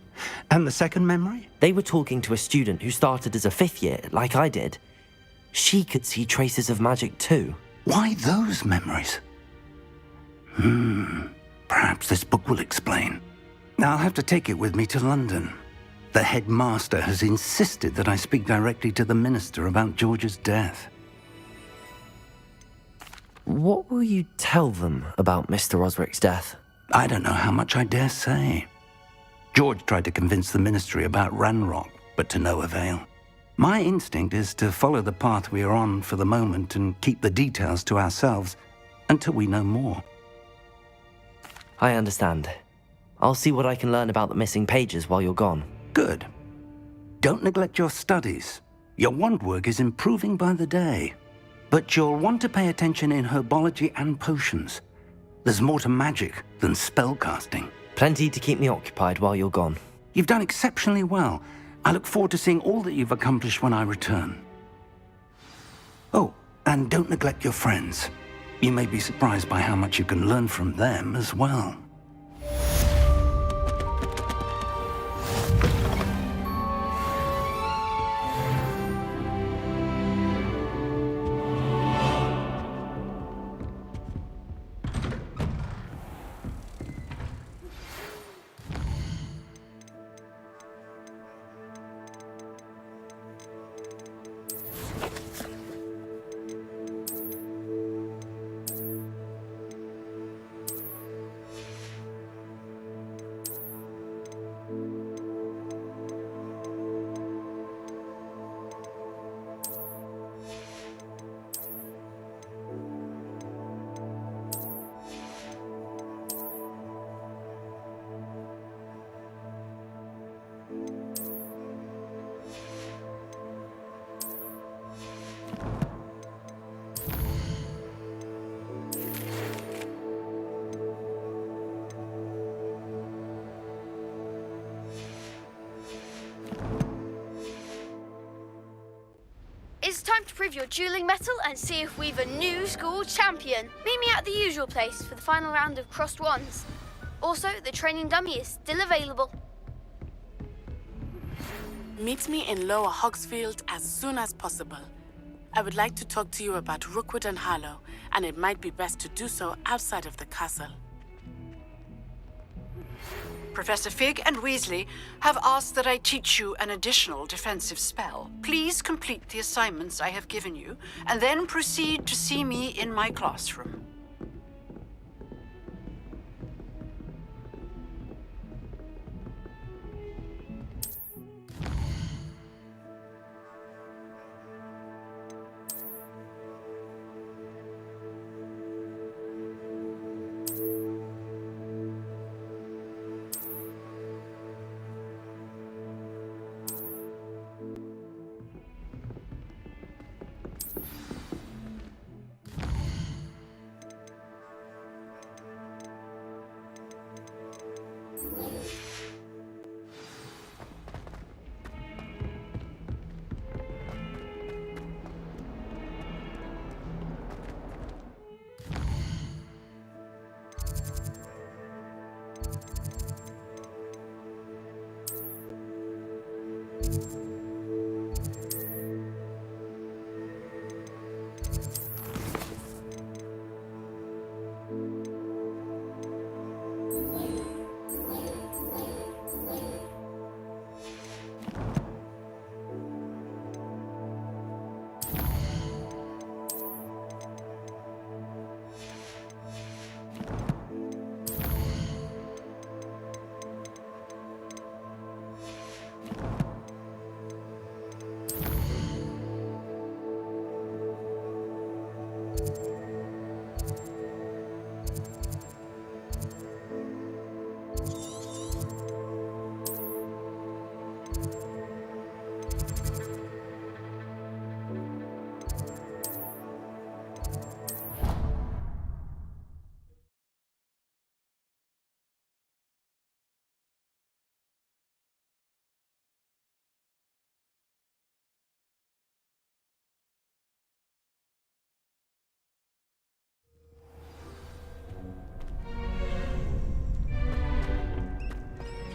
S2: And the second memory?
S1: They were talking to a student who started as a 5th year, like I did. She could see traces of magic too.
S2: Why those memories? Perhaps this book will explain. I'll have to take it with me to London. The headmaster has insisted that I speak directly to the minister about George's death.
S1: What will you tell them about Mr. Osric's death?
S2: I don't know how much I dare say. George tried to convince the Ministry about Ranrock, but to no avail. My instinct is to follow the path we are on for the moment and keep the details to ourselves until we know more.
S1: I understand. I'll see what I can learn about the missing pages while you're gone.
S2: Good. Don't neglect your studies. Your wand work is improving by the day. But you'll want to pay attention in herbology and potions. There's more to magic than spellcasting.
S1: Plenty to keep me occupied while you're gone.
S2: You've done exceptionally well. I look forward to seeing all that you've accomplished when I return. Oh, and don't neglect your friends. You may be surprised by how much you can learn from them as well.
S9: It's time to prove your dueling mettle and see if we've a new school champion. Meet me at the usual place for the final round of crossed wands. Also, the training dummy is still available.
S22: Meet me in Lower Hogsfield as soon as possible. I would like to talk to you about Rookwood and Harlow, and it might be best to do so outside of the castle.
S5: Professor Fig and Weasley have asked that I teach you an additional defensive spell. Please complete the assignments I have given you, and then proceed to see me in my classroom.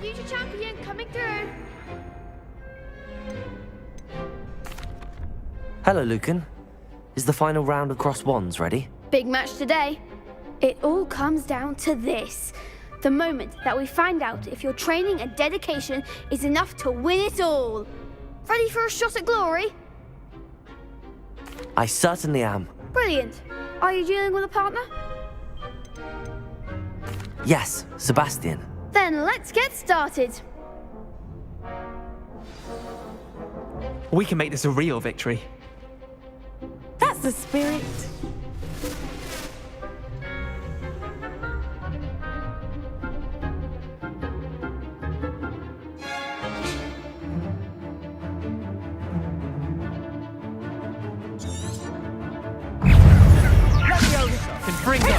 S9: Future champion coming through.
S1: Hello, Lucan. Is the final round of crossed wands ready?
S9: Big match today. It all comes down to this. The moment that we find out if your training and dedication is enough to win it all. Ready for a shot at glory?
S1: I certainly am.
S9: Brilliant. Are you dealing with a partner?
S1: Yes, Sebastian.
S9: Then let's get started.
S12: We can make this a real victory.
S3: That's the spirit.
S12: Confringo!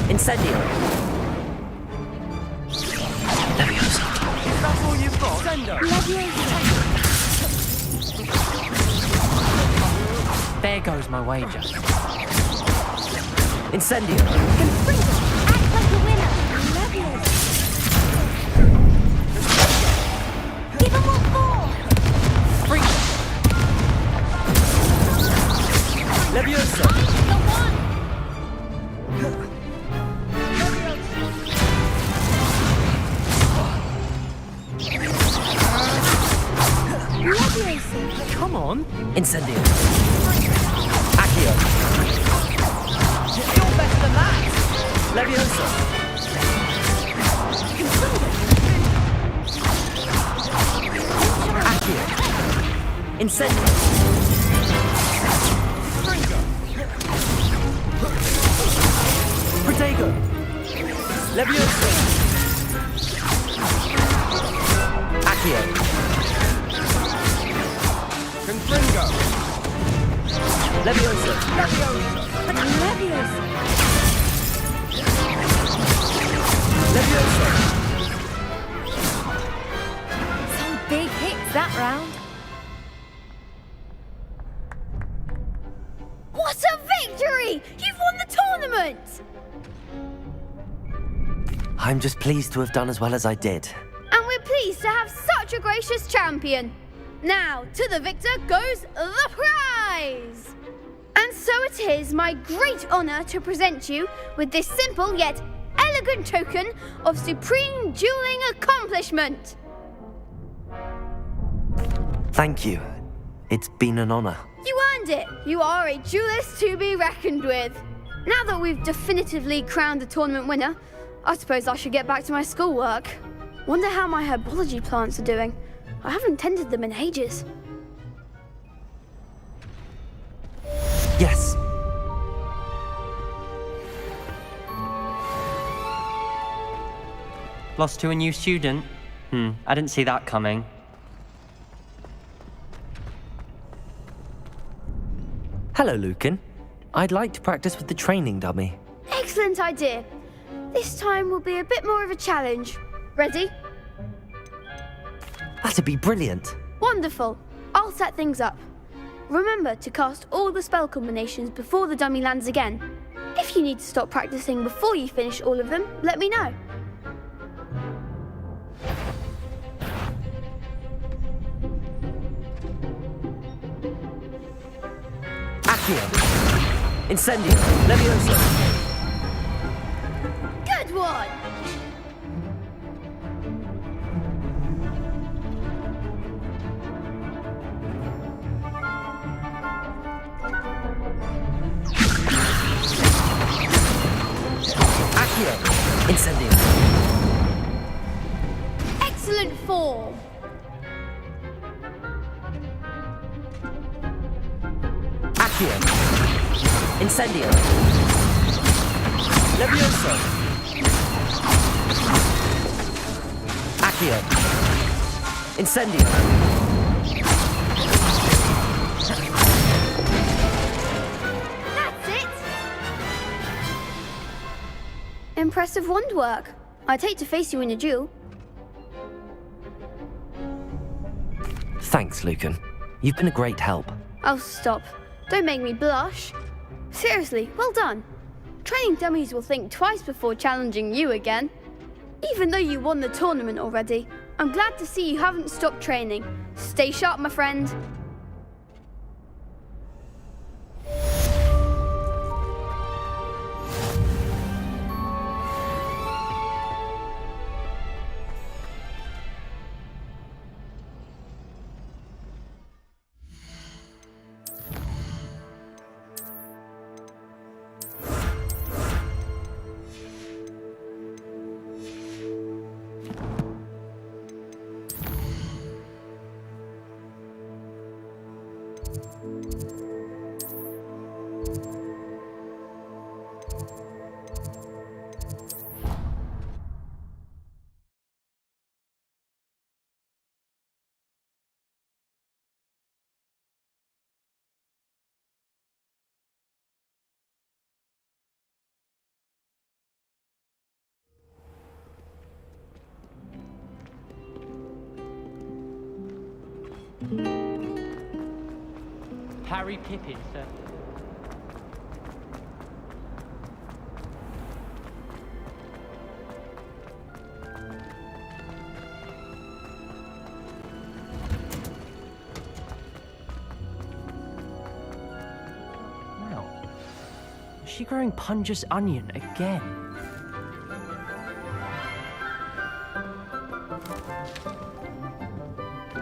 S1: Incendio! Leviosa!
S12: That's all you've got? There goes my wager.
S1: Incendio!
S10: Act like a winner. Give him what for.
S1: Leviosa!
S10: The one.
S12: Come on!
S1: Incendio! Accio!
S12: You're better than that!
S1: Leviosa! Accio! Incendio! Protego! Leviosa! Accio! Confringo! Leviosa!
S3: Leviosa.
S1: Leviosa!
S10: Some big hits that round.
S9: What a victory! You've won the tournament!
S1: I'm just pleased to have done as well as I did.
S9: And we're pleased to have such a gracious champion. Now, to the victor goes the prize! And so it is my great honour to present you with this simple yet elegant token of supreme dueling accomplishment.
S1: Thank you. It's been an honour.
S9: You earned it. You are a duelist to be reckoned with. Now that we've definitively crowned the tournament winner, I suppose I should get back to my schoolwork. Wonder how my herbology plants are doing. I haven't tended them in ages.
S1: Yes.
S4: Lost to a new student? I didn't see that coming.
S1: Hello, Lucan. I'd like to practice with the training dummy.
S9: Excellent idea. This time will be a bit more of a challenge. Ready?
S1: That'd be brilliant.
S9: Wonderful. I'll set things up. Remember to cast all the spell combinations before the dummy lands again. If you need to stop practicing before you finish all of them, let me know.
S1: Accio! Incendio! Leviosa!
S9: Good one!
S1: Accio! Incendio!
S9: Excellent form!
S1: Accio! Incendio! Leviosa! Accio! Incendio!
S9: That's it! Impressive wand work. I'd hate to face you in a duel.
S1: Thanks, Lucan. You've been a great help.
S9: Oh, stop. Don't make me blush. Seriously, well done. Training dummies will think twice before challenging you again. Even though you won the tournament already, I'm glad to see you haven't stopped training. Stay sharp, my friend.
S4: Harry Pippin, sir.
S1: Wow. Is she growing Punja's onion again?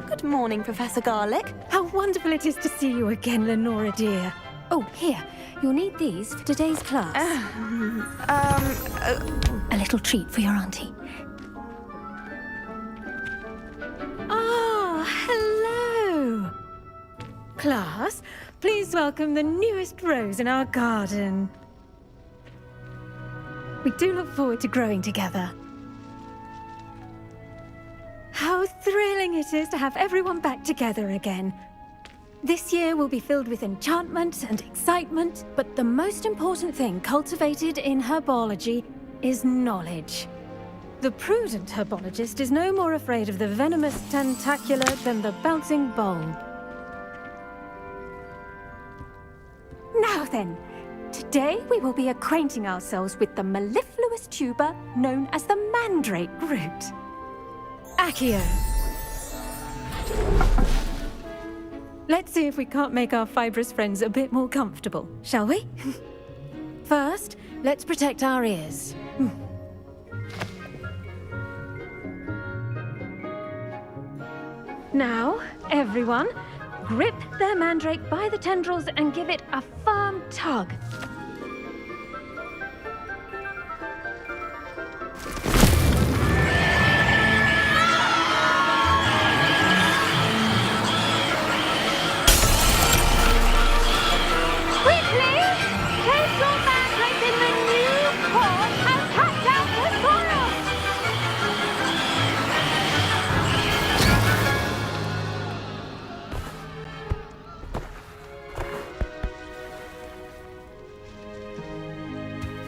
S11: Good morning, Professor Garlick.
S7: How wonderful it is to see you again, Lenora dear. Oh, here. You'll need these for today's class. A little treat for your auntie. Ah, hello. Class, please welcome the newest rose in our garden. We do look forward to growing together. How thrilling it is to have everyone back together again. This year will be filled with enchantment and excitement, but the most important thing cultivated in herbology is knowledge. The prudent herbologist is no more afraid of the venomous tentacula than the bouncing bulb. Now then, today we will be acquainting ourselves with the mellifluous tuber known as the mandrake root. Accio. Let's see if we can't make our fibrous friends a bit more comfortable, shall we? First, let's protect our ears. Now, everyone, grip their mandrake by the tendrils and give it a firm tug.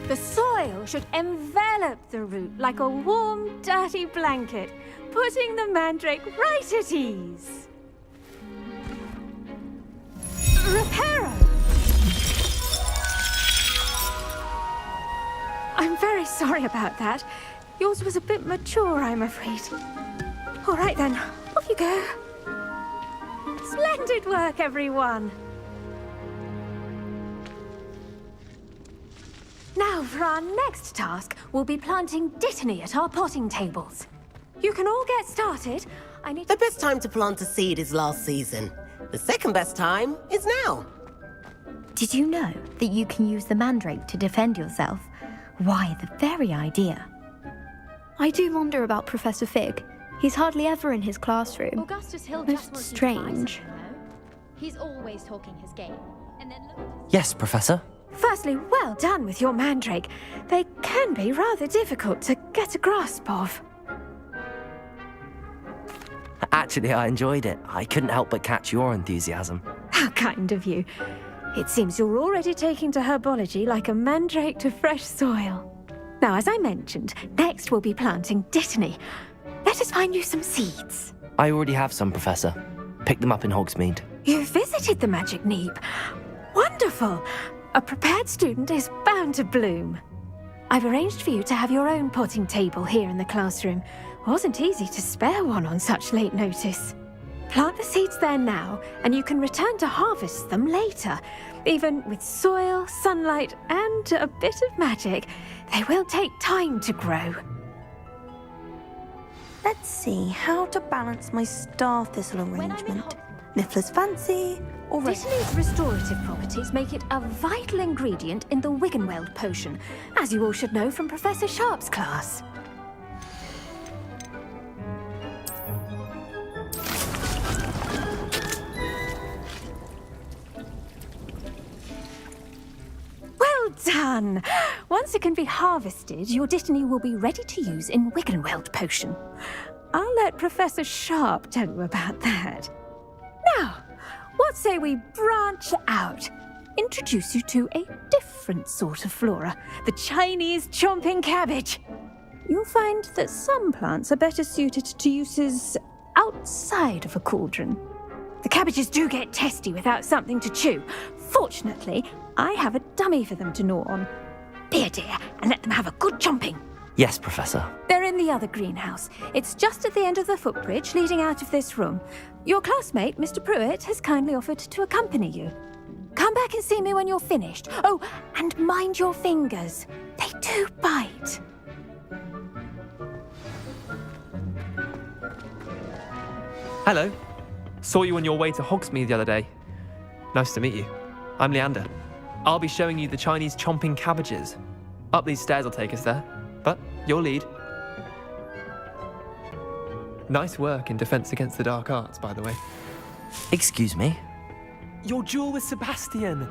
S7: The soil should envelop the root like a warm, dirty blanket, putting the mandrake right at ease. Reparo! I'm very sorry about that. Yours was a bit mature, I'm afraid. All right then, off you go. Splendid work, everyone! Now, for our next task, we'll be planting dittany at our potting tables. You can all get started.
S13: The best time to plant a seed is last season. The second best time is now.
S23: Did you know that you can use the mandrake to defend yourself? Why, the very idea.
S24: I do wonder about Professor Fig. He's hardly ever in his classroom.
S10: Augustus Hill
S24: Most
S10: just wants
S24: strange.
S10: you to buy something, though. He's always talking his game. And then look at
S1: Yes, Professor.
S7: Firstly, well done with your mandrake. They can be rather difficult to get a grasp of.
S1: Actually, I enjoyed it. I couldn't help but catch your enthusiasm.
S7: How kind of you. It seems you're already taking to herbology like a mandrake to fresh soil. Now, as I mentioned, next we'll be planting dittany. Let us find you some seeds.
S1: I already have some, Professor. Picked them up in Hogsmeade.
S7: You visited the Magic Neep. Wonderful! A prepared student is bound to bloom. I've arranged for you to have your own potting table here in the classroom. Wasn't easy to spare one on such late notice. Plant the seeds there now, and you can return to harvest them later. Even with soil, sunlight, and a bit of magic, they will take time to grow.
S11: Let's see how to balance my star thistle arrangement. Niffler's fancy, or
S7: Dittany's restorative properties make it a vital ingredient in the Wiggenweld potion, as you all should know from Professor Sharp's class. Well done! Once it can be harvested, your Dittany will be ready to use in Wiggenweld potion. I'll let Professor Sharp tell you about that. Now, what say we branch out? Introduce you to a different sort of flora, the Chinese chomping cabbage. You'll find that some plants are better suited to uses outside of a cauldron. The cabbages do get testy without something to chew. Fortunately, I have a dummy for them to gnaw on. Be a dear and let them have a good chomping.
S1: Yes, Professor.
S7: They're in the other greenhouse. It's just at the end of the footbridge leading out of this room. Your classmate, Mr. Pruitt, has kindly offered to accompany you. Come back and see me when you're finished. Oh, and mind your fingers. They do bite.
S12: Hello. Saw you on your way to Hogsmeade the other day. Nice to meet you. I'm Leander. I'll be showing you the Chinese chomping cabbages. Up these stairs will take us there, but your lead. Nice work in Defense Against the Dark Arts, by the way.
S1: Excuse me?
S12: Your duel with Sebastian!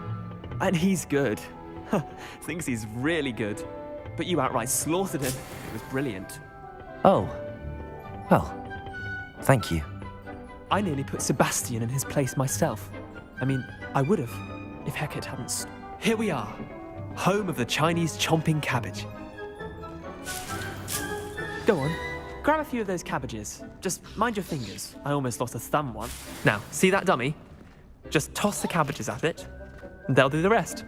S12: And he's good. Thinks he's really good. But you outright slaughtered him. It was brilliant.
S1: Oh. Well, thank you.
S12: I nearly put Sebastian in his place myself. I mean, I would have, if Hecate hadn't. Here we are, home of the Chinese chomping cabbage. Go on, grab a few of those cabbages. Just mind your fingers. I almost lost a thumb once. Now, see that dummy? Just toss the cabbages at it, and they'll do the rest.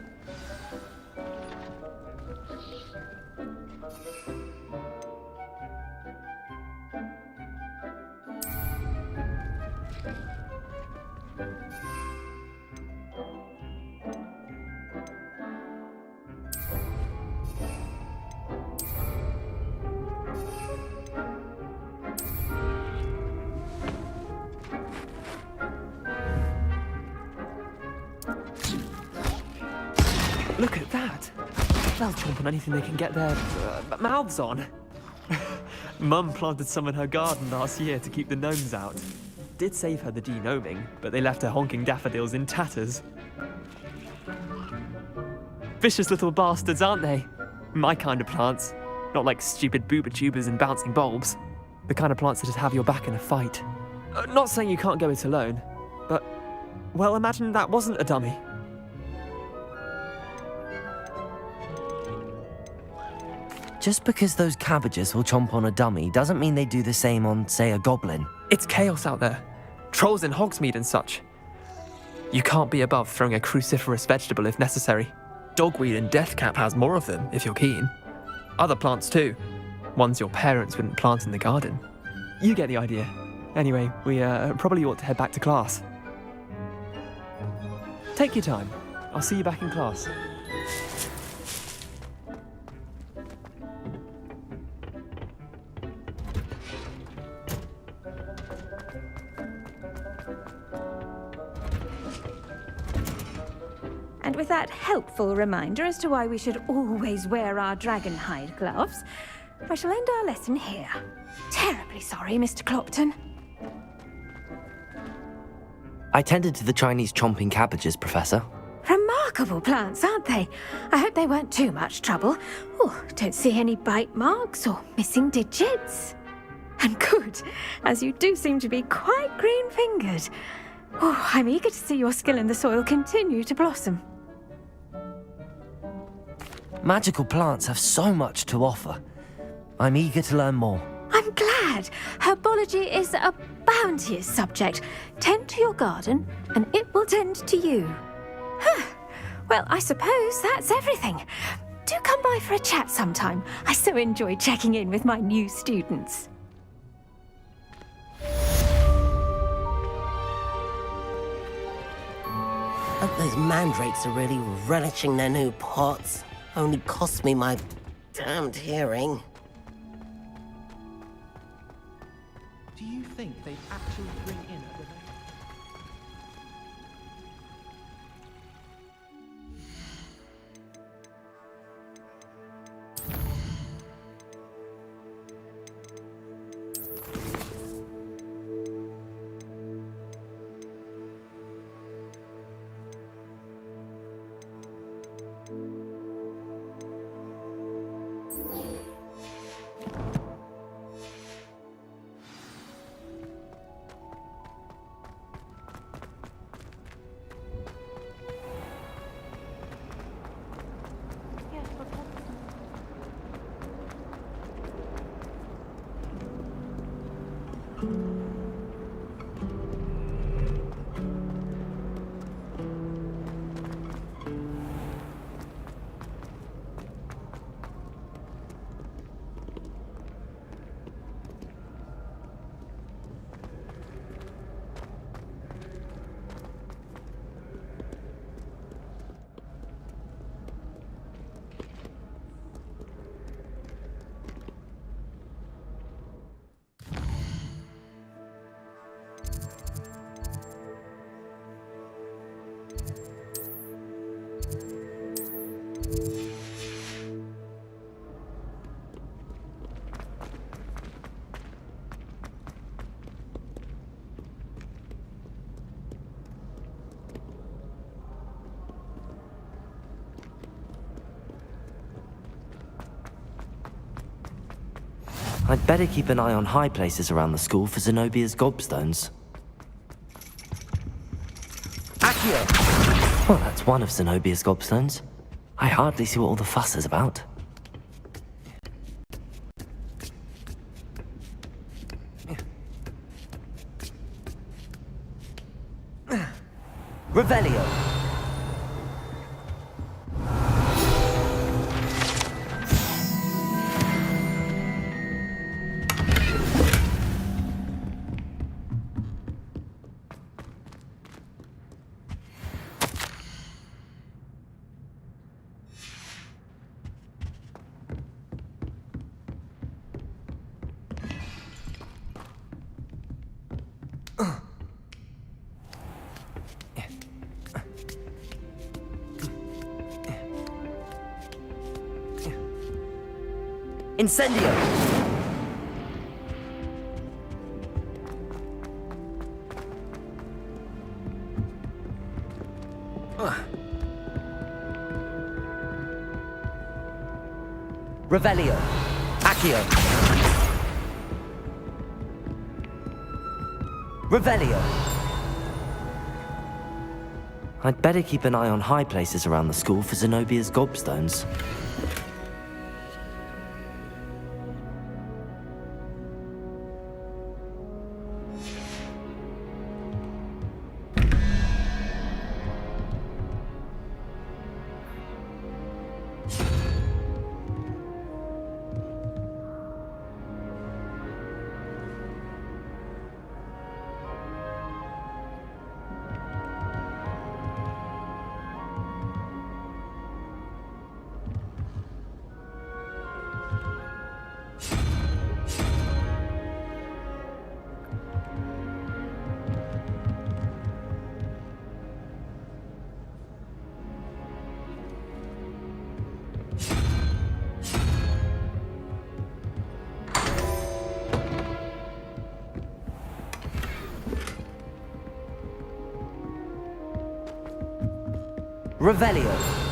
S12: Look at that! They'll chomp on anything they can get their mouths on. Mum planted some in her garden last year to keep the gnomes out. Did save her the de-gnoming, but they left her honking daffodils in tatters. Vicious little bastards, aren't they? My kind of plants. Not like stupid booba tubers and bouncing bulbs. The kind of plants that just have your back in a fight. Not saying you can't go it alone, but, well, imagine that wasn't a dummy.
S1: Just because those cabbages will chomp on a dummy doesn't mean they do the same on, say, a goblin.
S12: It's chaos out there. Trolls in Hogsmeade and such. You can't be above throwing a cruciferous vegetable if necessary. Dogweed and deathcap has more of them, if you're keen. Other plants too. Ones your parents wouldn't plant in the garden. You get the idea. Anyway, we probably ought to head back to class. Take your time. I'll see you back in class.
S7: And with that helpful reminder as to why we should always wear our dragon hide gloves, I shall end our lesson here. Terribly sorry, Mr. Clopton.
S1: I tended to the Chinese chomping cabbages, Professor.
S7: Remarkable plants, aren't they? I hope they weren't too much trouble. Oh, don't see any bite marks or missing digits. And good, as you do seem to be quite green-fingered. Oh, I'm eager to see your skill in the soil continue to blossom.
S1: Magical plants have so much to offer. I'm eager to learn more.
S7: I'm glad. Herbology is a bounteous subject. Tend to your garden, and it will tend to you. Well, I suppose that's everything. Do come by for a chat sometime. I so enjoy checking in with my new students.
S13: Hope those mandrakes are really relishing their new pots. Only cost me my damned hearing.
S12: Do you think they'd actually bring in a debate?
S1: I'd better keep an eye on high places around the school for Zenobia's gobstones. Accio! Well, that's one of Zenobia's gobstones. I hardly see what all the fuss is about. Revelio! Incendio! Revelio! Accio! Revelio! I'd better keep an eye on high places around the school for Zenobia's gobstones. Revelio!